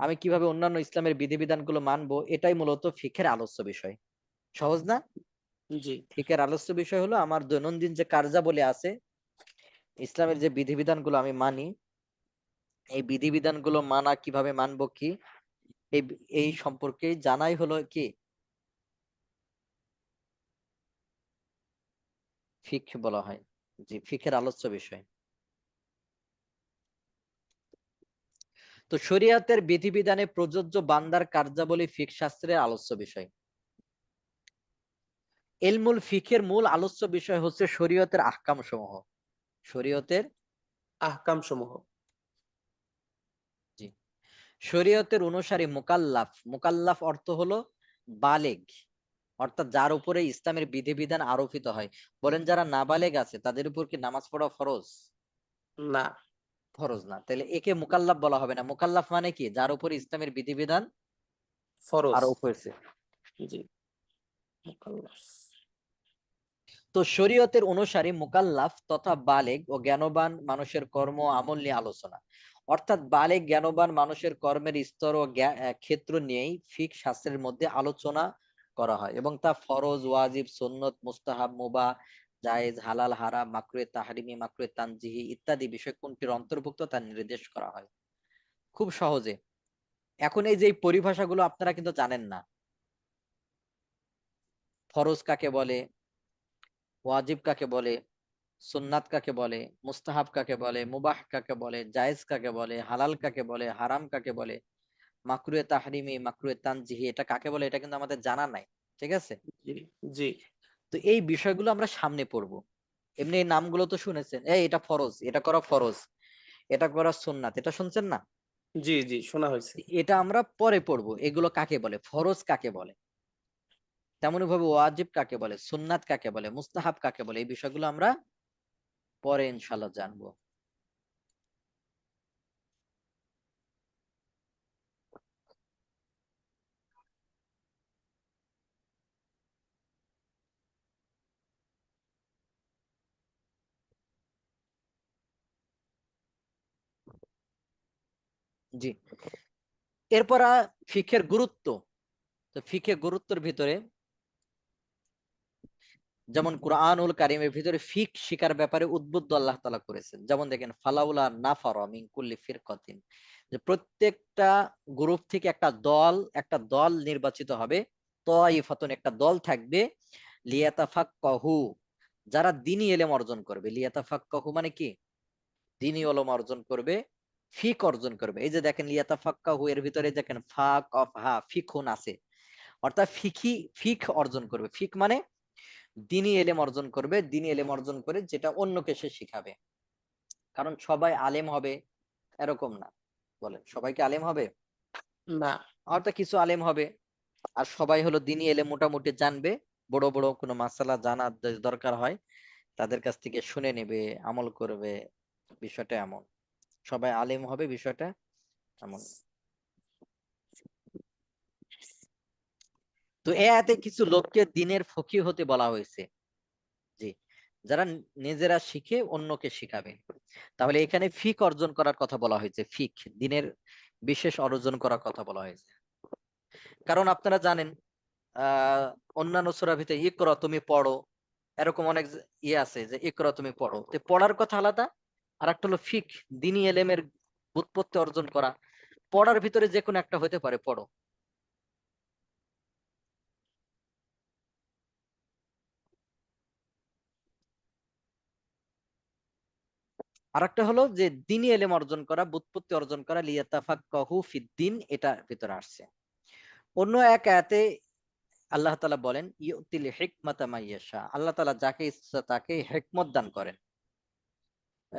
আমি কিভাবে অন্যান্য ইসলামের বিধিবিধান গুলো মানবো, এটাই মূলত ফিকের আলোচ্য বিষয়। সহজ না? জি ফিকের আলোচ্য বিষয় হলো আমার দৈনন্দিন যে কার্যাবলী আছে, ইসলামের যে বিধিবিধানগুলো আমি মানি, এই বিধিবিধানগুলো মানা কিভাবে মানবো কি, এই এই সম্পর্কে জানাই হলো কি ফিক বলা হয়। জি, ফিকের আলোচ্য বিষয়। তো শরিয়াতের বিধিবিধানে প্রযোজ্য বান্দার কার্যাবলী ফিক শাস্ত্রের আলোচ্য বিষয়। ইলমুল ফিকের মূল আলোচ্য বিষয় হচ্ছে শরীয়তের আহকাম সমূহ। শরীয়তের আহকাম সমূহ। জি, শরীয়তের অনুসারী মুকাল্লাফ, মুকাল্লাফ অর্থ হলো বালেগ, অর্থাৎ যার উপরে ইসলামের বিধিবিধান আরোপিত হয়। বলেন যারা নাবালেগ আছে তাদের উপর কি নামাজ পড়া ফরজ? না, ফরজ না। তাহলে একে মুকাল্লাফ বলা হবে না। মুকাল্লাফ মানে কি? যার উপর ইসলামের বিধিবিধান ফরজ। আরোপ হয়েছে। জি, মুকাল্লাফ। তো শরীয়তের অনুসারী মুকাল্লাফ তথা বালেগ ও জ্ঞানবান মানুষের কর্ম ও আমল নিয়ে আলোচনা। অর্থাৎ বালেগ জ্ঞানবান মানুষের কর্মের স্তর ও ক্ষেত্র নিয়েই ফিক শাস্ত্রের মধ্যে আলোচনা করা হয় এবং তা ফরজ, ওয়াজিব, সুন্নত, মুস্তাহাব, মুবাহ, জায়েজ, হালাল, হারাম, মাকরুহে তাহরিমি, মাকরুহে তানজিহি ইত্যাদি বিষয় কোনটির অন্তর্ভুক্ত তা নির্দেশ করা হয় খুব সহজে। এখন এই যে এই পরিভাষাগুলো আপনারা কিন্তু জানেন না। ফরজ কাকে বলে, ওয়াজিব কাকে বলে, সুন্নাত কাকে বলে, মুস্তাহাব কাকে বলে, মুবাহ কাকে বলে, জায়েজ কাকে বলে, হালাল কাকে বলে, হারাম কাকে বলে, মাকরুহে তাহরিমি, মাকরুহে তানজিহি এটা কাকে বলে, এটা কিন্তু আমাদের জানা নাই। ঠিক আছে? জি জি তো এই বিষয়গুলো আমরা সামনে পড়বো। এমনি এই নামগুলো তো শুনেছেন, এটা ফরজ, এটা করা ফরজ, এটা করা সুন্নাত, এটা শুনছেন না? জি জি শোনা হয়েছে। এটা আমরা পরে পড়বো, এগুলো কাকে বলে, ফরজ কাকে বলে, তেমনি ভাবে ওয়াজিব কাকে বলে, সুন্নাত কাকে বলে, মুস্তাহাব কাকে বলে, এই বিষয়গুলো আমরা পরে ইনশাল্লাহ জানবো। জি, এরপর ফিকের গুরুত্ব। তো ফিকে গুরুত্বের ভিতরে যেমন কুরআনুল কারীমের ভিতরে ফিক শিকার ব্যাপারে উদ্বুদ্ধ আল্লাহ তাআলা করেছেন। যেমন দেখেন ফালাউলা নাফারা মিন কুল্লি ফিরকাতিন, যে প্রত্যেকটা গ্রুপ থেকে একটা দল নির্বাচিত হবে, তাইফাতুন একটা দল থাকবে, লিয়াতাফাক্কাহু যারা দ্বীনি ইলম অর্জন করবে। লিয়াতাফাক্কাহু মানে কি? দ্বীনি ইলম অর্জন করবে, ফিক অর্জন করবে। এই যে দেখেন লিয়াতাফাক্কাহু এর ভিতরে দেখেন ফা কফ হা ফিকহুন আছে, অর্থাৎ ফিক অর্জন করবে। ফিক মানে দ্বীনি এলেম অর্জন করবে, দ্বীনি এলেম অর্জন করে যেটা অন্যকে সে শিখাবে। কারণ সবাই আলেম হবে এরকম না। বলেন সবাই কি আলেম হবে? না। অর্থাৎ কিছু আলেম হবে, আর সবাই হলো দ্বীনি এলেম মোটামুটি জানবে। বড় বড় কোনো মাসালা জানার দরকার হয় তাদের কাছ থেকে শুনে নেবে, আমল করবে। বিষয়টা এমন, সবাই আলেম হবে বিষয়টা এমন। তো এ আয়াতে কিছু লোককে দ্বীনের ফকিহ হতে বলা হয়েছে। জি, যারা নিজেরা শিখে অন্যকে শিখাবে। তাহলে এখানে ফিক অর্জন করার কথা বলা হয়েছে, ফিক দ্বীনের বিশেষ অর্জন করার কথা বলা হয়েছে। কারণ আপনারা জানেন অন্যান্য সূরার ভিতরে ইকরা তুমি পড়ো, এরকম অনেক ইয়ে আছে যে ইকরা তুমি পড়ো, তো পড়ার কথা আলাদা, আর একটা হলো ফিক দ্বীনি এলেমের ব্যুৎপত্তি অর্জন করা। পড়ার ভিতরে যে কোনো একটা হতে পারে, পড়ো। আর একটা হলো যে দ্বীনি এলেম অর্জন করা, ব্যুৎপত্তি অর্জন করা, লিয়াতাফাক্কাহু ফিদ্দীন, এটা ভিতরে আসছে। অন্য এক আয়াতে আল্লাহ তাআলা বলেন ইউতিল হিকমাতা মাইয়াশা, আল্লাহ তাআলা যাকে ইচ্ছা তাকে হিকমত দান করেন।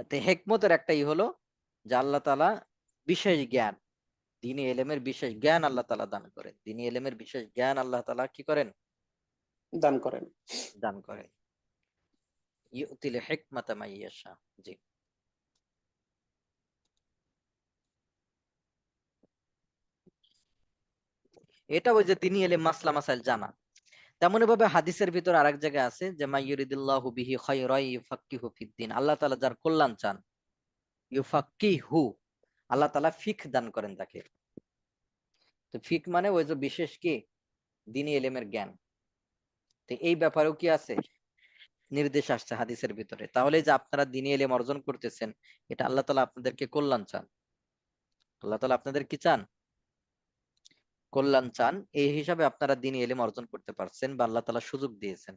তো হিকমতের একটাই হলো যে আল্লাহ তাআলা বিশেষ জ্ঞান, দ্বীনি ইলমের বিশেষ জ্ঞান আল্লাহ তাআলা দান করেন। দ্বীনি ইলমের বিশেষ জ্ঞান আল্লাহ তাআলা কি করেন? দান করেন। দান করেন। ইউতিল হিকমাতা মাইয়াশা। জি, এটা ওই যে দ্বীনি ইলম মাসলা মাসাইল জানা। তেমনি ভাবে হাদিসের ভিতর আরেক জায়গায় আছে যে মাইয়ুরিদুল্লাহু বিহি খায়রান ইউফাক্কিহু ফিদ্দীন, আল্লাহ তাআলা যার কল্যাণ চান, ইউফাক্কিহু, আল্লাহ তাআলা ফিক দান করেন তাকে। তো ফিক মানে ওই যে বিশেষ কি দ্বীনি ইলমের জ্ঞান। তো এই ব্যাপারেও কি আছে, নির্দেশ আসছে হাদিসের ভিতরে। তাহলে যে আপনারা দ্বীনি ইলম অর্জন করতেছেন, এটা আল্লাহ তাআলা আপনাদেরকে কল্যাণ চান। আল্লাহ তাআলা আপনাদের কি চান? কল্যাণ চান। এই হিসাবে আপনারা দ্বীনি ইলম অর্জন করতে পারছেন বা আল্লাহ তাআলা সুযোগ দিয়েছেন।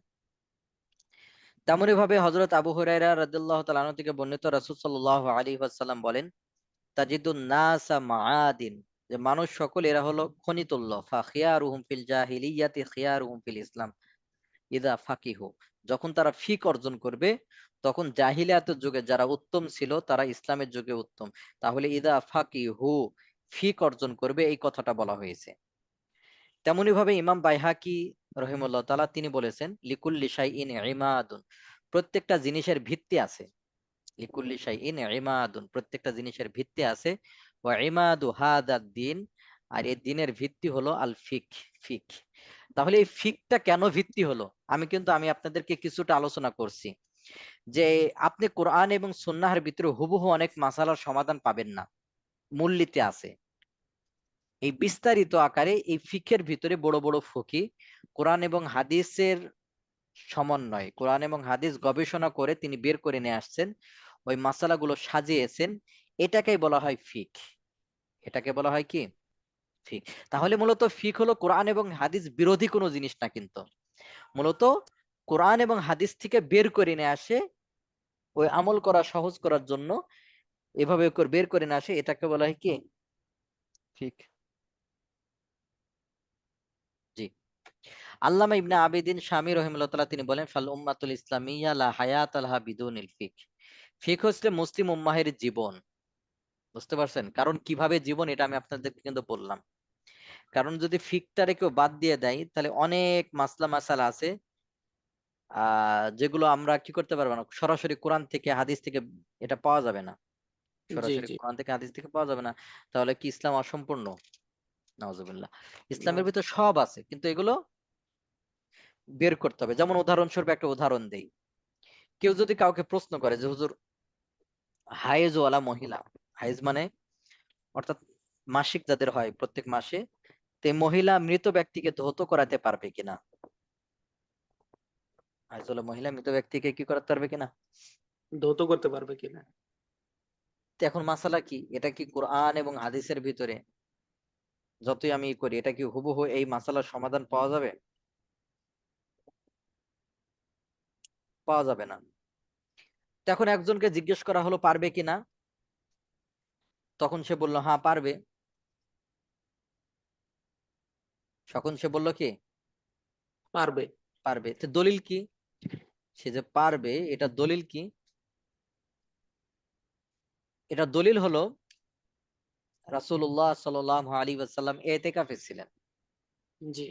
তেমনি ভাবে হযরত আবু হুরায়রা রাদিয়াল্লাহু তাআলা আনহু থেকে বর্ণিত, রাসূল সাল্লাল্লাহু আলাইহি ওয়াসাল্লাম বলেন, তাজিদুন নাসা মাআদিন, যে মানুষ সকল এরা হলো খনিতুল্য, ফাখিয়ারুহুম ফিল জাহিলিয়াতি খিয়ারুহুম ফিল ইসলাম ইদা ফাকিহু, যখন তারা ফিক অর্জন করবে তখন জাহিলিয়াতের যুগে যারা উত্তম ছিল তারা ইসলামের যুগে উত্তম। তাহলে ইদা ফাকিহু, ফিক অর্জন করবে, এই কথাটা বলা হয়েছে। তেমনি ভাবে ইমাম বাইহাকি রহিমাহুল্লাহ তাআলা তিনি বলেছেন, লিকুল্লি শাইইন ইমাদুন, প্রত্যেকটা জিনিসের ভিত্তি আছে। লিকুল্লি শাইইন ইমাদুন, প্রত্যেকটা জিনিসের ভিত্তি আছে। ওয়া ইমাদু হাদাদ দ্বীন, আর এই দ্বীনের ভিত্তি হলো আল ফিক, ফিক। তাহলে এই ফিকটা কেন ভিত্তি হলো, আমি আপনাদেরকে কিছুটা আলোচনা করছি যে আপনি কোরআন এবং সুন্নাহের ভিতরে হুবহু অনেক মাসালার সমাধান পাবেন না, মূলনীতি আছে। এই বিস্তারিত আকারে এই ফিকের ভিতরে বড় বড় ফকি কোরআন এবং হাদিসের সমন্বয়, কোরআন এবং হাদিস গবেষণা করে তিনি বের করে নিয়ে আসছেন, ওই মাসালাগুলো সাজিয়েছেন। এটাকেই বলা হয় ফিক। এটাকে বলা হয় কি? ফিক। তাহলে মূলত ফিক হলো কোরআন এবং হাদিস বিরোধী কোনো জিনিস না, কিন্তু মূলত কোরআন এবং হাদিস থেকে বের করে নিয়ে আসে, ওই আমল করা সহজ করার জন্য এভাবে বের করে নিয়ে আসে, এটাকে বলা হয় কি? ফিক। জি। আল্লামা ইবনে আবিদিন শামী রহিমাহুল্লাহ তাআলা তিনি বলেন, ফাল উম্মাতুল ইসলামিয়্যা লা হায়াতা লাহা বিদুনিল ফিক। ফিক হচ্ছে মুসলিম উম্মাহের জীবন। বুঝতে পারছেন? কারণ কিভাবে জীবন, এটা আমি আপনাদেরকে কিন্তু বললাম। কারণ যদি ফিকটারে কেউ বাদ দিয়ে দেয়, তাহলে অনেক মাসলা মাসালা আছে যেগুলো আমরা কি করতে পারবো না, সরাসরি কোরআন থেকে হাদিস থেকে এটা পাওয়া যাবে না। জি সরাসরি জি। কোরআন থেকে হাদিস থেকে পাওয়া যাবে না। তাহলে কি ইসলাম অসম্পূর্ণ? নাউজুবিল্লাহ। ইসলামের ভিতর সব আছে, কিন্তু এগুলো বের করতে হবে। যেমন উদাহরণস্বরূপ একটা উদাহরণ দেই। কেউ যদি কাউকে প্রশ্ন করে যে হুজুর, হায়েজওয়ালা মহিলা, হায়েজ মানে অর্থাৎ মাসিক যাদের হয় প্রত্যেক মাসে, তে মহিলা মৃত ব্যক্তিকে ধৌত করাতে পারবে কিনা? হায়েজওয়ালা মহিলা মৃত ব্যক্তিকে কি করাতে পারবে কিনা? ধৌত করতে পারবে কিনা? তো এখন মাসালা কি, এটা কি কোরআন এবং হাদিসের ভিতরে যতই আমি করি, এটা কি হুবহু এই মাসালার সমাধান পাওয়া যাবে? পাওয়া যাবে না। তো এখন একজনকে জিজ্ঞেস করা হলো পারবে কিনা, তখন সে বলল হ্যাঁ পারবে। তখন সে বলল কি? পারবে। পারবে। তো দলিল কি? সে যে পারবে, এটা দলিল কি? এটা দলিল হলো রাসূলুল্লাহ সাল্লাল্লাহু আলাইহি ওয়াসাল্লাম ইতিকাফে ছিলেন। জি।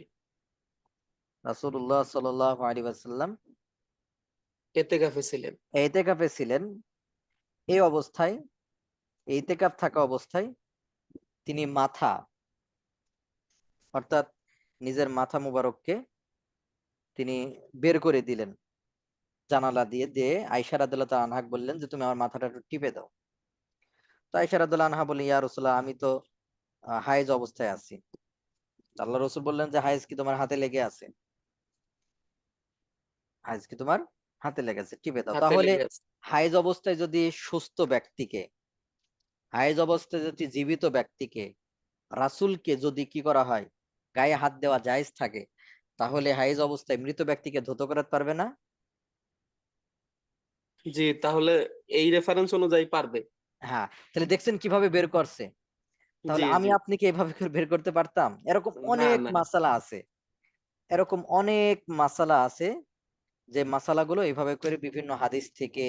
রাসূলুল্লাহ সাল্লাল্লাহু আলাইহি ওয়াসাল্লাম এতেকাফে ছিলেন। ইতিকাফে ছিলেন। এই অবস্থায়, ইতিকাফ থাকা অবস্থায় তিনি মাথা, অর্থাৎ নিজের মাথা মুবারককে তিনি বের করে দিলেন জানালা দিয়ে, দিয়ে আয়েশা রাদিয়াল্লাহু তাআলা আনহা বললেন যে তুমি আমার মাথাটা একটু টিপে দাও। তো আয়েশা রাদিয়াল্লাহু আনহা বললেন, ইয়া রাসূলুল্লাহ, আমি তো হায়েজ অবস্থায় আছি। আল্লাহ রাসূল বললেন যে হায়েজ কি তোমার হাতে লেগে আছে? হায়েজ কি তোমার হাতে লেগেছে, টিপে দাও। হাতে তাহলে লেগে আছে। হায়েজ অবস্থায় যদি সুস্থ ব্যক্তিকে, হায়েজ অবস্থায় যদি জীবিত ব্যক্তিকে, রাসূলকে যদি কি করা হয়, গায়ে হাত দেওয়া জায়েজ থাকে, তাহলে হায়েজ অবস্থায় মৃত ব্যক্তিকে ধৌত করাতে পারবে না? জি, তাহলে এই রেফারেন্স অনুযায়ী পারবে। হ্যাঁ। তাহলে দেখছেন কিভাবে বের করছে। জি তাহলে আমি জি। আপনি কি এভাবে করে বের করতে পারতাম? এরকম না অনেক না। মাসালা আছে। এরকম অনেক মাসালা আছে, যে মাসালাগুলো এভাবে করে বিভিন্ন হাদিস থেকে,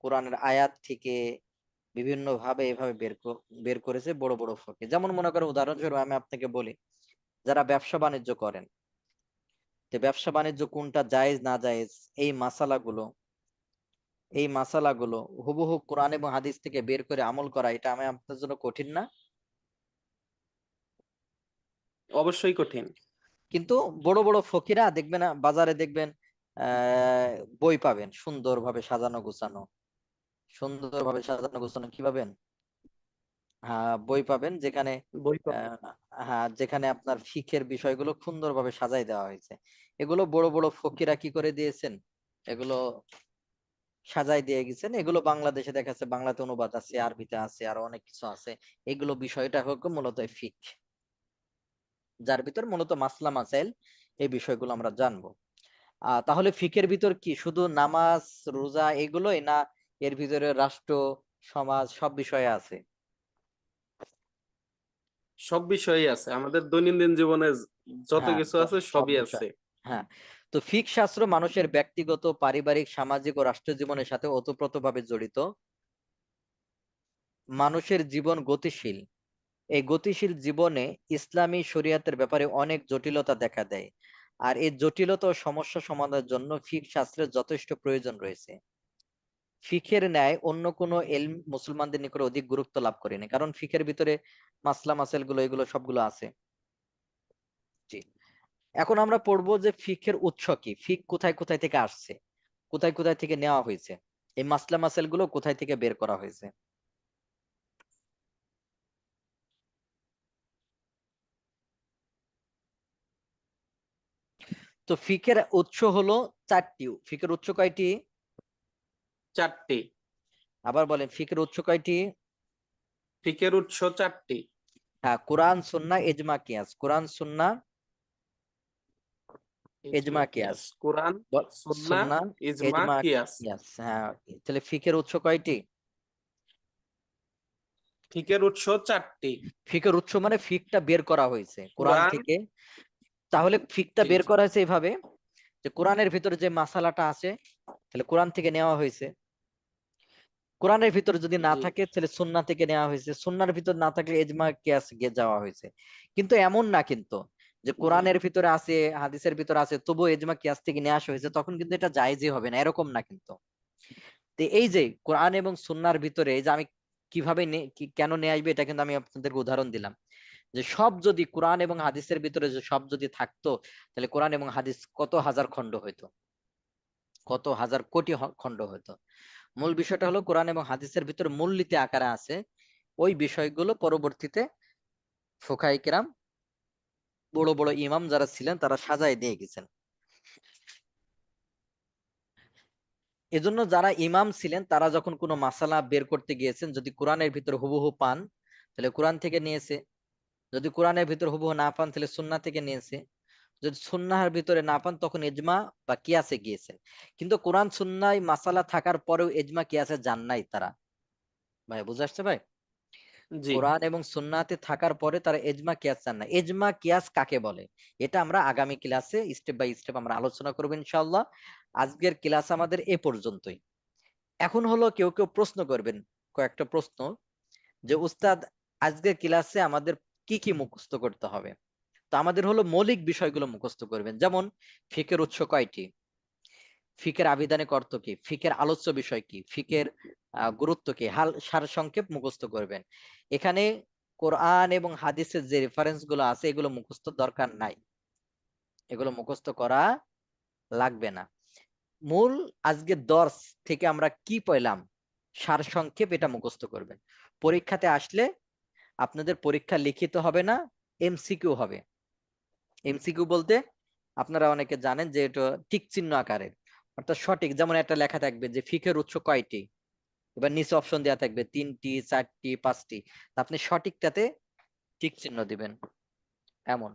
কোরআনের আয়াত থেকে বিভিন্ন ভাবে এভাবে বের করেছে বড় বড় ফকিহ। যেমন মনে করেন উদাহরণস্বরূপ আমি আপনাকে বলি, যারা ব্যবসা বাণিজ্য করেন, যে ব্যবসা বাণিজ্য কোনটা জায়েজ না জায়েজ, এই মাসালাগুলো, এই মাসালাগুলো হুবহু কোরআন এবং হাদিস থেকে বের করে আমল করা, এটা আমি আপনার জন্য কঠিন না? অবশ্যই কঠিন। কিন্তু বড় বড় ফকিরা দেখবেন, বাজারে দেখবেন বই পাবেন সুন্দরভাবে সাজানো গোছানো, সুন্দরভাবে সাজানো গোছানো, কি পাবেন? হ্যাঁ, বই পাবেন যেখানে বই পাবেন। হ্যাঁ, যেখানে আপনার ফিকের বিষয়গুলো সুন্দরভাবে সাজাই দেওয়া হয়েছে। এগুলো বড় বড় ফকিরা কি করে দিয়েছেন, এগুলো সাজাই দিয়ে গেছেন। এগুলো বাংলাদেশে দেখা যাচ্ছে বাংলাতে অনুবাদ আছে, আরবিতে আছে, আরো অনেক কিছু আছে। এগুলো বিষয়টা হোক মূলত ফিক, যার ভিতর মূলত মাসলা মাসাইল, এই বিষয়গুলো আমরা জানবো। তাহলে ফিকের ভিতর কি শুধু নামাজ রোজা এগুলোই, না এর ভিতরে রাষ্ট্র সমাজ সব বিষয়ে আছে? সব বিষয়ই আছে, আমাদের দৈনন্দিন জীবনে যত হ্যাঁ, কিছু আছে সব সবই বিষয়। আছে। হ্যাঁ, তো ফিক শাস্ত্র মানুষের ব্যক্তিগত, পারিবারিক, সামাজিক ও রাষ্ট্র জীবনের সাথে ওতপ্রোতভাবে জড়িত। মানুষের জীবন গতিশীল। এই গতিশীল জীবনে ইসলামী শরিয়তের ব্যাপারে অনেক জটিলতা দেখা দেয়। আর এই জটিলতা ও সমস্যা সমাধানের জন্য ফিক শাস্ত্রের যথেষ্ট প্রয়োজন রয়েছে। ফিকের ন্যায় অন্য কোনো এলম মুসলমানদের নিকট অধিক গুরুত্ব লাভ করেনি, কারণ ফিকের ভিতরে মাসলা মাসাইল গুলো এগুলো সবগুলো আছে। জি। এখন আমরা পড়বো যে ফিকের উৎস কি, ফিক কোথায় কোথায় থেকে আসছে, কোথায় কোথায় থেকে নেওয়া হয়েছে, এই মাসলা মাসাইল গুলো কোথায় থেকে বের করা হয়েছে। তো ফিকের উৎস হলো চারটি। ফিকের উৎস কয়টি? চারটি। আবার বলেন, ফিকের উৎস কয়টি? ফিকের উৎস চারটি। হ্যাঁ, কোরআন সুন্নাহ ইজমা কিয়াস। কোরআন সুন্নাহ ইজমা ইজমা কিয়াস। কিয়াস, কোরআন, ব- সুন্নাহ, সুন্নাহ ইজমা ইজমা কিয়াস। কিয়াস। হ্যাঁ, তাহলে ফিকের উৎস কয়টি? ফিকের উৎস চারটি। ফিকের উৎস মানে ফিকটা বের করা হয়েছে কোরআন কোরআন। থেকে। তাহলে ফিকটা জি বের জি। করা হয়েছে এইভাবে যে কোরআনের ভিতরে যে মাসালাটা আছে তাহলে কোরআন থেকে নেওয়া হয়েছে। কোরআনের ভিতরে যদি না জি থাকে তাহলে সুন্নাহ থেকে নেওয়া হয়েছে। সুন্নাহর ভিতর না থাকলে ইজমা কিয়াস গিয়ে যাওয়া হয়েছে। কিন্তু এমন না কিন্তু যে জি। কোরআনের ভিতরে আছে হাদিসের ভিতরে আছে তবুও ইজমা কিয়াস থেকে নিয়ে আসা হয়েছে, তখন কিন্তু এটা জায়েজই হবে না, এরকম না কিন্তু। তো এই যে কোরআন এবং সুন্নাহর ভিতরে এই যে আমি কিভাবে কেন নিয়ে আসবে, এটা কিন্তু আমি আপনাদেরকে উদাহরণ দিলাম যে সব যদি কোরআন এবং হাদিসের ভিতরে যে সব যদি থাকতো তাহলে কোরআন এবং হাদিস কত হাজার খণ্ড হইতো, কত হাজার কোটি খণ্ড হইতো। মূল বিষয়টা হলো কোরআন এবং হাদিসের ভিতরে মূলনীতি আকারে আছে, ওই বিষয়গুলো পরবর্তীতে ফুকাহায়ে কেরাম, বড় বড় ইমাম যারা ছিলেন তারা সাজায় দিয়ে গেছেন। এজন্য যারা ইমাম ছিলেন তারা যখন কোনো মাসালা বের করতে গিয়েছেন, যদি কোরআনের ভিতর হুবহু পান তাহলে কোরআন থেকে নিয়েছে, যদি কোরআনের ভিতর হুবহু না পান তাহলে সুন্নাহ থেকে নিয়েছে, যদি সুন্নাহের ভিতরে না পান তখন ইজমা বা কিয়াসে গিয়েছেন। কিন্তু কোরআন সুন্নাহ মাসালা থাকার পরেও ইজমা কিয়াসে যান নাই তারা। ভাই বুঝে আসছে ভাই? জি। কোরআন এবং সুন্নাহতে থাকার পরে তারা ইজমা কিয়াস চান না। ইজমা কিয়াস কাকে বলে এটা আমরা আগামী ক্লাসে স্টেপ বাই স্টেপ আমরা আলোচনা করবো ইনশাআল্লাহ। আজকের ক্লাস আমাদের এ পর্যন্তই। এখন হলো কেউ কেউ প্রশ্ন করবেন, কয়েকটা প্রশ্ন, যে উস্তাদ আজকের ক্লাসে আমাদের কি কি মুখস্থ করতে হবে। তো আমাদের হলো মৌলিক বিষয়গুলো মুখস্থ করবেন, যেমন ফিকের উৎস কয়টি, ফিকের আবিধানিক অর্থ কি, ফিকের আলোচ্য বিষয় কি, ফিকের গুরুত্ব কি, হাল সার সংক্ষেপ মুখস্থ করবেন। এখানে কোরআন এবং হাদিসের যে রেফারেন্স গুলো আছে এগুলো মুখস্থ দরকার নাই, এগুলো মুখস্থ করা লাগবে না। মূল আজকে দর্শ থেকে আমরা কি পেলাম সার সংক্ষেপ এটা মুখস্থ করবেন। পরীক্ষাতে আসলে আপনাদের পরীক্ষা লিখিত হবে না, এমসিকিউ হবে। এমসিকিউ বলতে আপনারা অনেকে জানেন যে এটা টিক চিহ্ন আকারের, অর্থাৎ সঠিক, যেমন একটা লেখা থাকবে যে ফিকের উৎস কয়টি, এবার নিচে অপশন দেওয়া থাকবে 3টি 4টি 5টি, আপনি সঠিকটাতে টিক চিহ্ন দিবেন, এমন।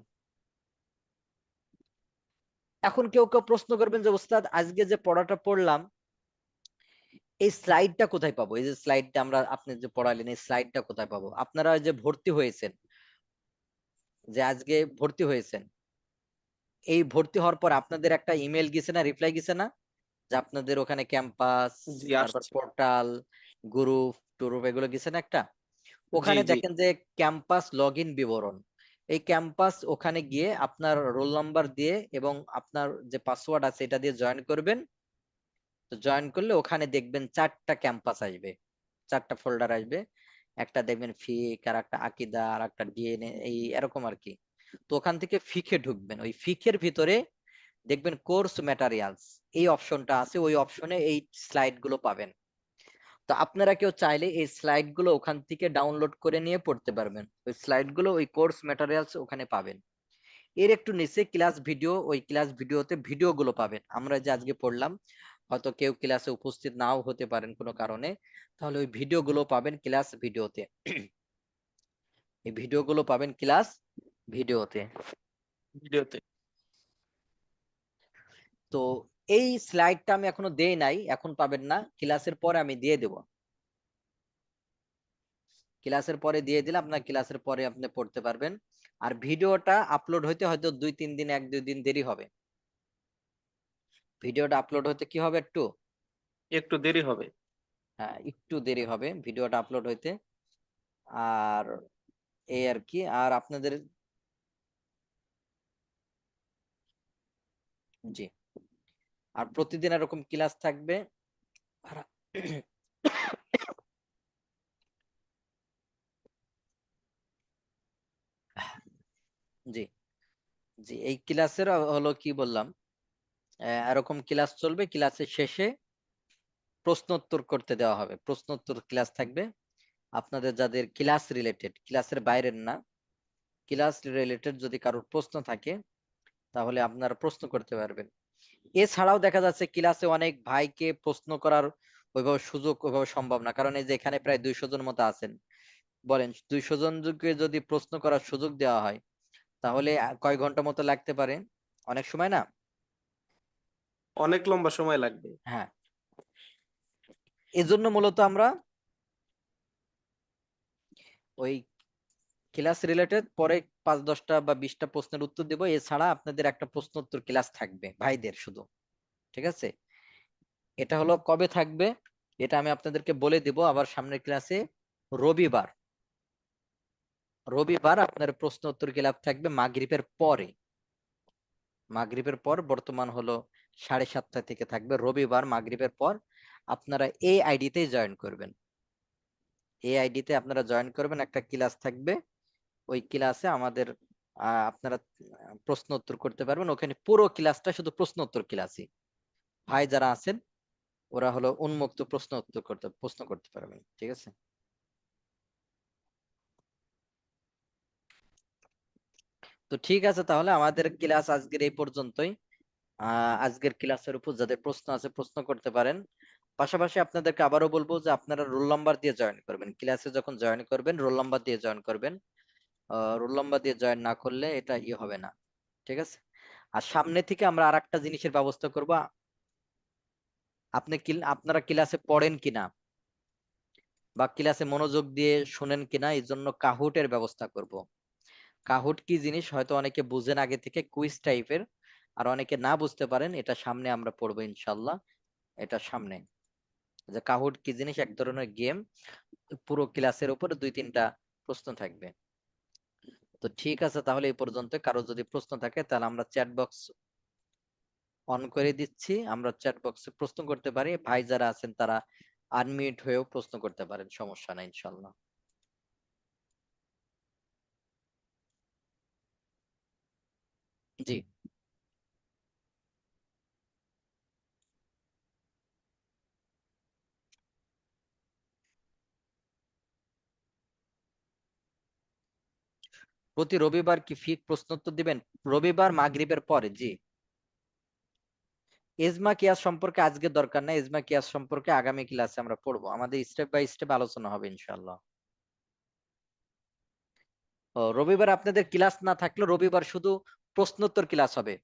এখন কেউ কেউ প্রশ্ন করবেন যে ওস্তাদ আজকে যে পড়াটা পড়লাম এই স্লাইডটা কোথায় পাবো, এই যে স্লাইডটা আমরা আপনি যে পড়ালেন এই স্লাইডটা কোথায় পাবো। আপনারা যে ভর্তি হয়েছেন, যে আজকে ভর্তি হয়েছেন, এই ভর্তি হওয়ার পর আপনাদের একটা ইমেল গেছে না, রিপ্লাই গেছে না, যে আপনাদের ওখানে ক্যাম্পাস, জি তারপর আসছে। পোর্টাল, গ্রুপ টুরুপ এগুলো গেছে না একটা। জি ওখানে জি। দেখেন যে ক্যাম্পাস লগ ইন বিবরণ, এই ক্যাম্পাস ওখানে গিয়ে আপনার রোল নাম্বার দিয়ে এবং আপনার যে পাসওয়ার্ড আছে এটা দিয়ে জয়েন করবেন। তো জয়েন করলে ওখানে দেখবেন 4টা ক্যাম্পাস আসবে, 4টা ফোল্ডার আসবে। একটা দেখবেন ফিক, আর একটা আকিদা, আর একটা ডিএনএ, এই এরকম আর কি। তো ওখান থেকে ফিকে ঢুকবেন, ওই ফিকের ভিতরে দেখবেন কোর্স ম্যাটেরিয়ালস, এই অপশনটা আছে, ওই অপশনে এই স্লাইড গুলো পাবেন। তো আপনারা কেউ চাইলে এই স্লাইড গুলো ওখান থেকে ডাউনলোড করে নিয়ে পড়তে পারবেন। ওই স্লাইড গুলো ওই কোর্স ম্যাটেরিয়ালস ওখানে পাবেন। এর একটু নিচে ক্লাস ভিডিও, ওই ক্লাস ভিডিওতে ভিডিও গুলো পাবেন। আমরা যে আজকে পড়লাম, হয়তো কেউ ক্লাসে উপস্থিত নাও হতে পারেন কোনো কারণে, তাহলে ওই ভিডিও গুলো পাবেন ক্লাস ভিডিওতে। এই ভিডিও গুলো পাবেন ক্লাস ভিডিওতে। ভিডিওতে। তো এই স্লাইডটা আমি এখনো দেই নাই, এখন পাবেন না, ক্লাসের পরে আমি দিয়ে দেব। ক্লাসের পরে দিয়ে দিলে আপনার ক্লাসের পরে আপনি পড়তে পারবেন। আর ভিডিওটা আপলোড হইতে হয়তো 2-3 দিন, 1-2 দিন দেরি হবে। ভিডিওটা আপলোড হতে কি হবে, একটু দেরি হবে। হ্যাঁ একটু দেরি হবে ভিডিওটা আপলোড হইতে। আর এই আর কি। আর আপনাদের জি, আর প্রতিদিন এরকম ক্লাস থাকবে। আর জি জি, এই ক্লাসের হলো কি বললাম, এরকম ক্লাস চলবে। ক্লাসের শেষে প্রশ্ন উত্তর করতে দেওয়া হবে, প্রশ্ন উত্তর ক্লাস থাকবে। আপনাদের যাদের ক্লাস রিলেটেড, ক্লাসের বাইরের না, ক্লাস রিলেটেড যদি কারোর প্রশ্ন থাকে তাহলে আপনারা প্রশ্ন করতে পারবেন। এছাড়াও দেখা যাচ্ছে ক্লাসে অনেক ভাইকে প্রশ্ন করার ওইভাবে সুযোগ ওইভাবে সম্ভব না, কারণ এই যে এখানে প্রায় 200 জন মতো আছেন। বলেন 200 জনকে যদি প্রশ্ন করার সুযোগ দেওয়া হয় তাহলে কয় ঘন্টা মতো লাগতে পারে, অনেক সময় না? অনেক লম্বা সময় লাগবে। হ্যাঁ, এজন্য মূলত আমরা ওই ক্লাস রিলেটেড পরে 5-10টা বা 20টা প্রশ্নের উত্তর দেব। এছাড়া আপনাদের একটা প্রশ্ন উত্তর ক্লাস থাকবে ভাইদের শুধু, ঠিক আছে? এটা হলো কবে থাকবে এটা আমি আপনাদেরকে বলে দিব আবার সামনের ক্লাসে। রবিবার, রবিবার আপনার প্রশ্ন উত্তর ক্লাস থাকবে মাগরিবের পরে। মাগরিবের পর, বর্তমান হলো 7:30 থেকে থাকবে। রবিবার মাগরিবের পর আপনারা এই আইডিতে জয়েন করবেন। এই আইডিতে আপনারা জয়েন করবেন, একটা ক্লাস থাকবে। ওই ক্লাসে আমাদের আপনারা প্রশ্ন উত্তর করতে পারবেন। ওখানে পুরো ক্লাসটা শুধু প্রশ্ন উত্তর ক্লাসই। ভাই যারা আছেন ওরা হলো উন্মুক্ত প্রশ্ন করতে পারবেন, ঠিক আছে? তো ঠিক আছে, তাহলে আমাদের ক্লাস আজকের এই পর্যন্তই। আজকের ক্লাসের উপর যাদের প্রশ্ন আছে প্রশ্ন করতে পারেন। পাশাপাশি আপনাদেরকে আবারও বলবো যে আপনারা রোল নাম্বার দিয়ে জয়েন করবেন। ক্লাসে যখন জয়েন করবেন রোল নাম্বার দিয়ে জয়েন করবেন। রোল নাম্বার দিয়ে জয়েন না করলে এটা হবে না, ঠিক আছে? আর সামনে থেকে আমরা আরেকটা জিনিসের ব্যবস্থা করব। আপনারা ক্লাসে পড়েন কিনা বা ক্লাসে মনোযোগ দিয়ে শুনেন কিনা, এই জন্য কাহুটের ব্যবস্থা করব। কাহুট কি জিনিস হয়তো অনেকে বুঝেন আগে থেকে, কুইজ টাইপের। আর অনেকে না বুঝতে পারেন, এটা সামনে আমরা পড়বো ইনশাল্লাহ। এটা সামনে যে কাহুট কি জিনিস, এক ধরনের গেম। পুরো ক্লাসের উপরে 2-3টা প্রশ্ন থাকবে। তো ঠিক আছে, তাহলে এই পর্যন্ত। কারো যদি প্রশ্ন থাকে তাহলে আমরা চ্যাট বক্স অন করে দিচ্ছি, আমরা চ্যাট বক্সে প্রশ্ন করতে পারি। ভাই যারা আছেন তারা আনমিউট হয়েও প্রশ্ন করতে পারেন, সমস্যা নাই ইনশাল্লাহ। জি, প্রতি রবিবার কি ফিক প্রশ্নোত্তর দিবেন? রবিবার মাগরিবের পরে, জি। এজমা কিয়াস সম্পর্কে আজকে দরকার নাই, এজমা কিয়াস সম্পর্কে আগামী ক্লাসে আমরা পড়বো, আমাদের স্টেপ বাই স্টেপ আলোচনা হবে ইনশাল্লাহ। রবিবার আপনাদের ক্লাস না থাকলে রবিবার শুধু প্রশ্নোত্তর ক্লাস হবে,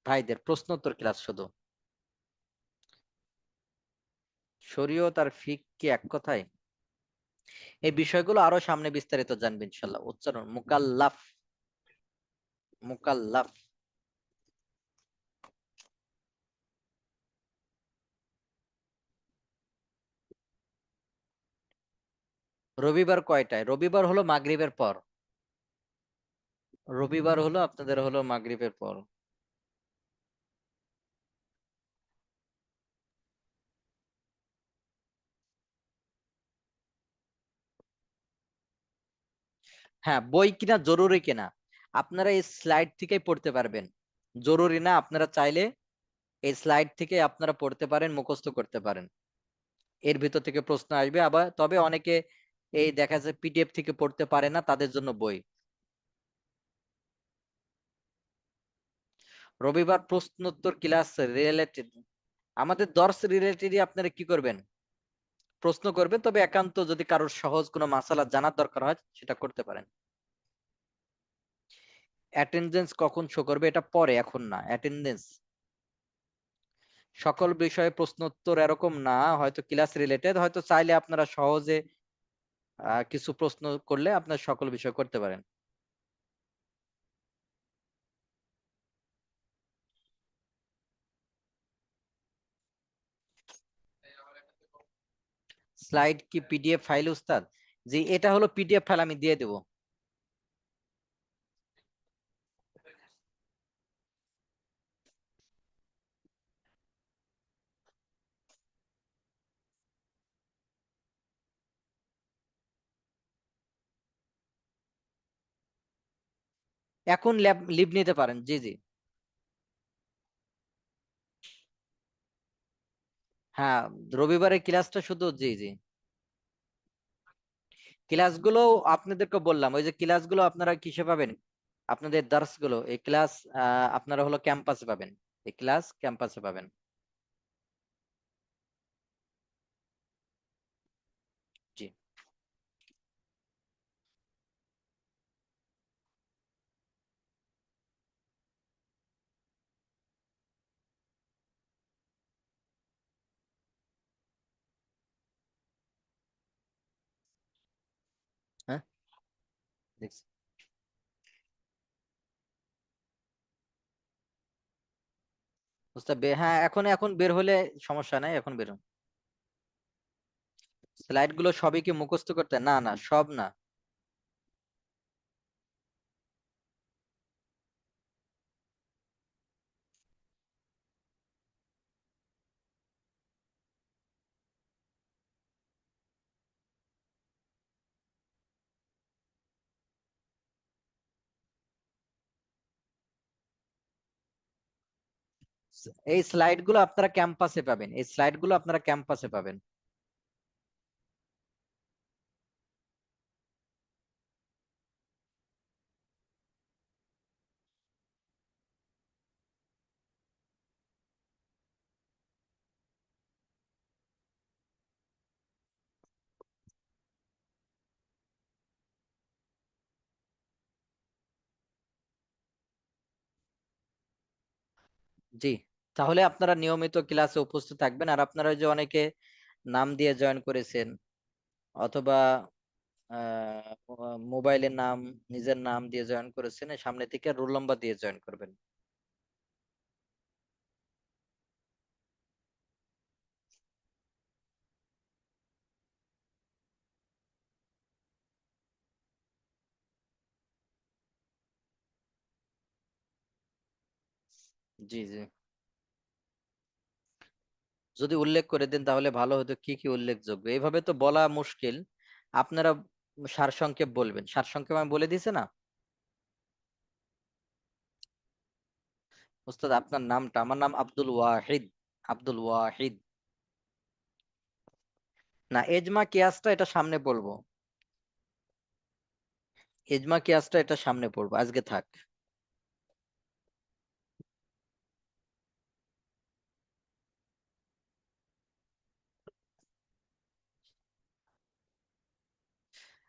ভাইদের প্রশ্নোত্তর ক্লাস শুধু। শরীয়ত আর ফিক কি এক কথায়? এই বিষয়গুলো আরো সামনে বিস্তারিত জানবে ইনশাল্লাহ। উচ্চারণ মুকাল্লাফ, মুকাল্লাফ। রবিবার কয়টায়? রবিবার হলো মাগরিবের পর। রবিবার হলো আপনাদের হলো মাগরিবের পর। হ্যাঁ, বই কিনা জরুরি কিনা আপনারা এই স্লাইড থেকেই পড়তে পারবেন। জরুরি না, আপনারা চাইলে এই স্লাইড থেকে আপনারা পড়তে পারেন, মুখস্থ করতে পারেন। এর ভিতর থেকে প্রশ্ন আসবে। আবার তবে অনেকে এই দেখা যায় পিডিএফ থেকে পড়তে পারে না, তাদের জন্য বই। রবিবার প্রশ্নোত্তর ক্লাস রিলেটেড, আমাদের দর্শ রিলেটেডই আপনারা কি করবেন, প্রশ্ন করবেন। তবে একান্ত যদি কারোর সহজ কোনো মাসালা জানার দরকার হয় সেটা করতে পারেন। অ্যাটেন্ডেন্স কখন শো করবে, এটা পরে, এখন না। অ্যাটেন্ডেন্স সকল বিষয়ে প্রশ্নোত্তর এরকম না, হয়তো ক্লাস রিলেটেড, হয়তো চাইলে আপনারা সহজে কিছু প্রশ্ন করলে আপনার সকল বিষয় করতে পারেন। স্লাইড কি পিডিএফ ফাইল উস্তাদ? জি, এটা হলো পিডিএফ ফাইল, আমি দিয়ে দেবো। এখন লিভ নিতে পারেন। জি জি, হ্যাঁ, রবিবারের ক্লাসটা শুধু, জি জি, ক্লাসগুলো আপনাদেরকে বললাম, ওই যে ক্লাসগুলো আপনারা কিসে পাবেন, আপনাদের দার্স গুলো, এই ক্লাস আপনারা হলো ক্যাম্পাসে পাবেন, এই ক্লাস ক্যাম্পাসে পাবেন। জি, হ্যাঁ দেখছি। হ্যাঁ, এখন এখন বের হলে সমস্যা নাই, এখন বেরোন। স্লাইড গুলো সবই কি মুখস্থ করতে, না না সব না। এই স্লাইড গুলো আপনারা ক্যাম্পাসে পাবেন, এই স্লাইড গুলো আপনারা ক্যাম্পাসে পাবেন। জি, তাহলে আপনারা নিয়মিত ক্লাসে উপস্থিত থাকবেন। আর আপনারা ওই যে অনেকে নাম দিয়ে জয়েন করেছেন, অথবা মোবাইলের নাম, নিজের নাম দিয়ে জয়েন করেছেন, এই সামনে থেকে রোল নাম্বার দিয়ে জয়েন করবেন। জি জি, যদি উল্লেখ করে দেন তাহলে ভালো হতো, কি কি উল্লেখযোগ্য, এইভাবে তো বলা মুশকিল। আপনারা সারসংক্ষেপ বলবেন, সারসংক্ষেপ আমি বলে দিয়েছি না। ওস্তাদ আপনার নামটা, আমার নাম আব্দুল ওয়াহিদ। আব্দুল ওয়াহিদ। না, এজমা কিয়াসটা এটা সামনে পড়বো, এজমা কিয়াসটা এটা সামনে পড়বো, আজকে থাক।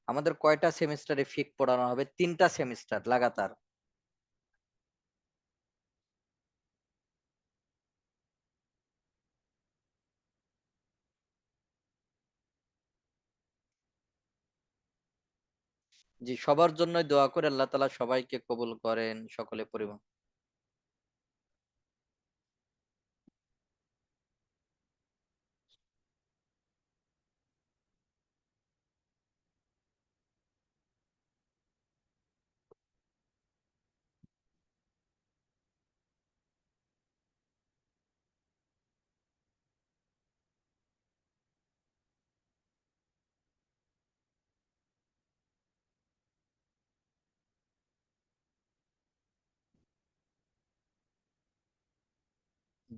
আমাদের কয়টা সেমিস্টারে ফিক পড়ানো হবে, 3টা সেমিস্টার লাগাতার। জি, সবার জন্যই দোয়া করে, আল্লাহ তাআলা সবাইকে কবুল করেন, সকলে পরিবার।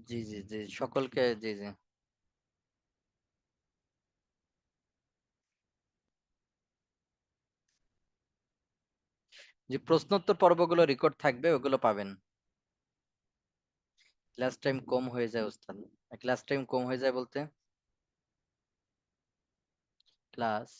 জি জি জি, সকলকে, জি জি। যে প্রশ্নোত্তর পর্বগুলো রেকর্ড থাকবে ওগুলো পাবেন। ক্লাস টাইম কম হয়ে যায় ওস্তাদ। ক্লাস টাইম কম হয়ে যায় বলতে ক্লাস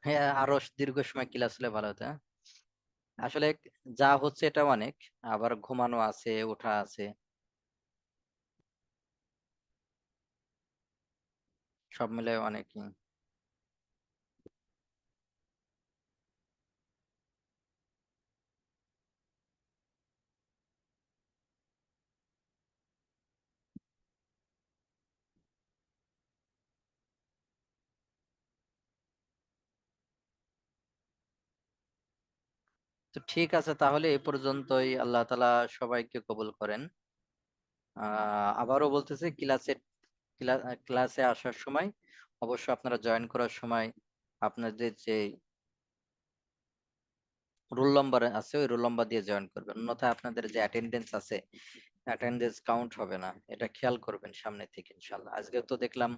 হ্যাঁ, আরো দীর্ঘ সময় ক্লাস হলে ভালো হতো, হ্যাঁ? আসলে যা হচ্ছে এটা অনেক, আবার ঘুমানো আছে, ওঠা আছে, সব মিলে অনেক। তো ঠিক আছে, তাহলে এই পর্যন্তই। আল্লাহ তাআলা সবাইকে কবুল করেন। আবারও বলতেছি, ক্লাসে আসার সময় অবশ্যই আপনারা জয়েন করার সময় আপনাদের যে রোল নাম্বার আছে ওই রোল নাম্বার দিয়ে জয়েন করবেন, অন্যথায় আপনাদের যে অ্যাটেন্ডেন্স আছে অ্যাটেন্ডেন্স কাউন্ট হবে না, এটা খেয়াল করবেন সামনে থেকে ইনশাল্লাহ। আজকে তো দেখলাম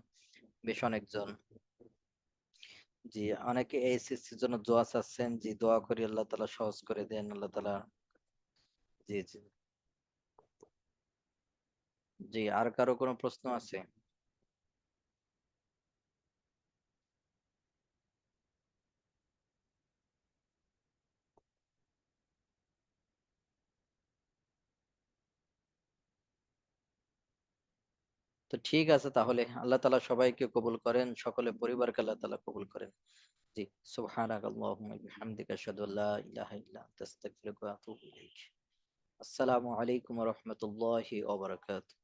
বেশ অনেকজন, জি, অনেকে এইচএসসির জন্য দোয়া চাচ্ছেন, জি দোয়া করি আল্লাহ তাআলা সহজ করে দেন, আল্লাহ তাআলা। জি জি জি, আর কারো কোনো প্রশ্ন আছে? তো ঠিক আছে, তাহলে আল্লাহ তাআলা সবাইকে কবুল করেন, সকলে পরিবারকে আল্লাহ তাআলা কবুল করেন। জি, সুবহানাকাল্লাহুম্মা বিহামদিকা আশহাদু আল্লা ইলাহা ইল্লা আনতা আস্তাগফিরুকা ওয়া আতুবু ইলাইক। আসসালামু আলাইকুম ওয়া রাহমাতুল্লাহি ওয়া বারাকাতুহু।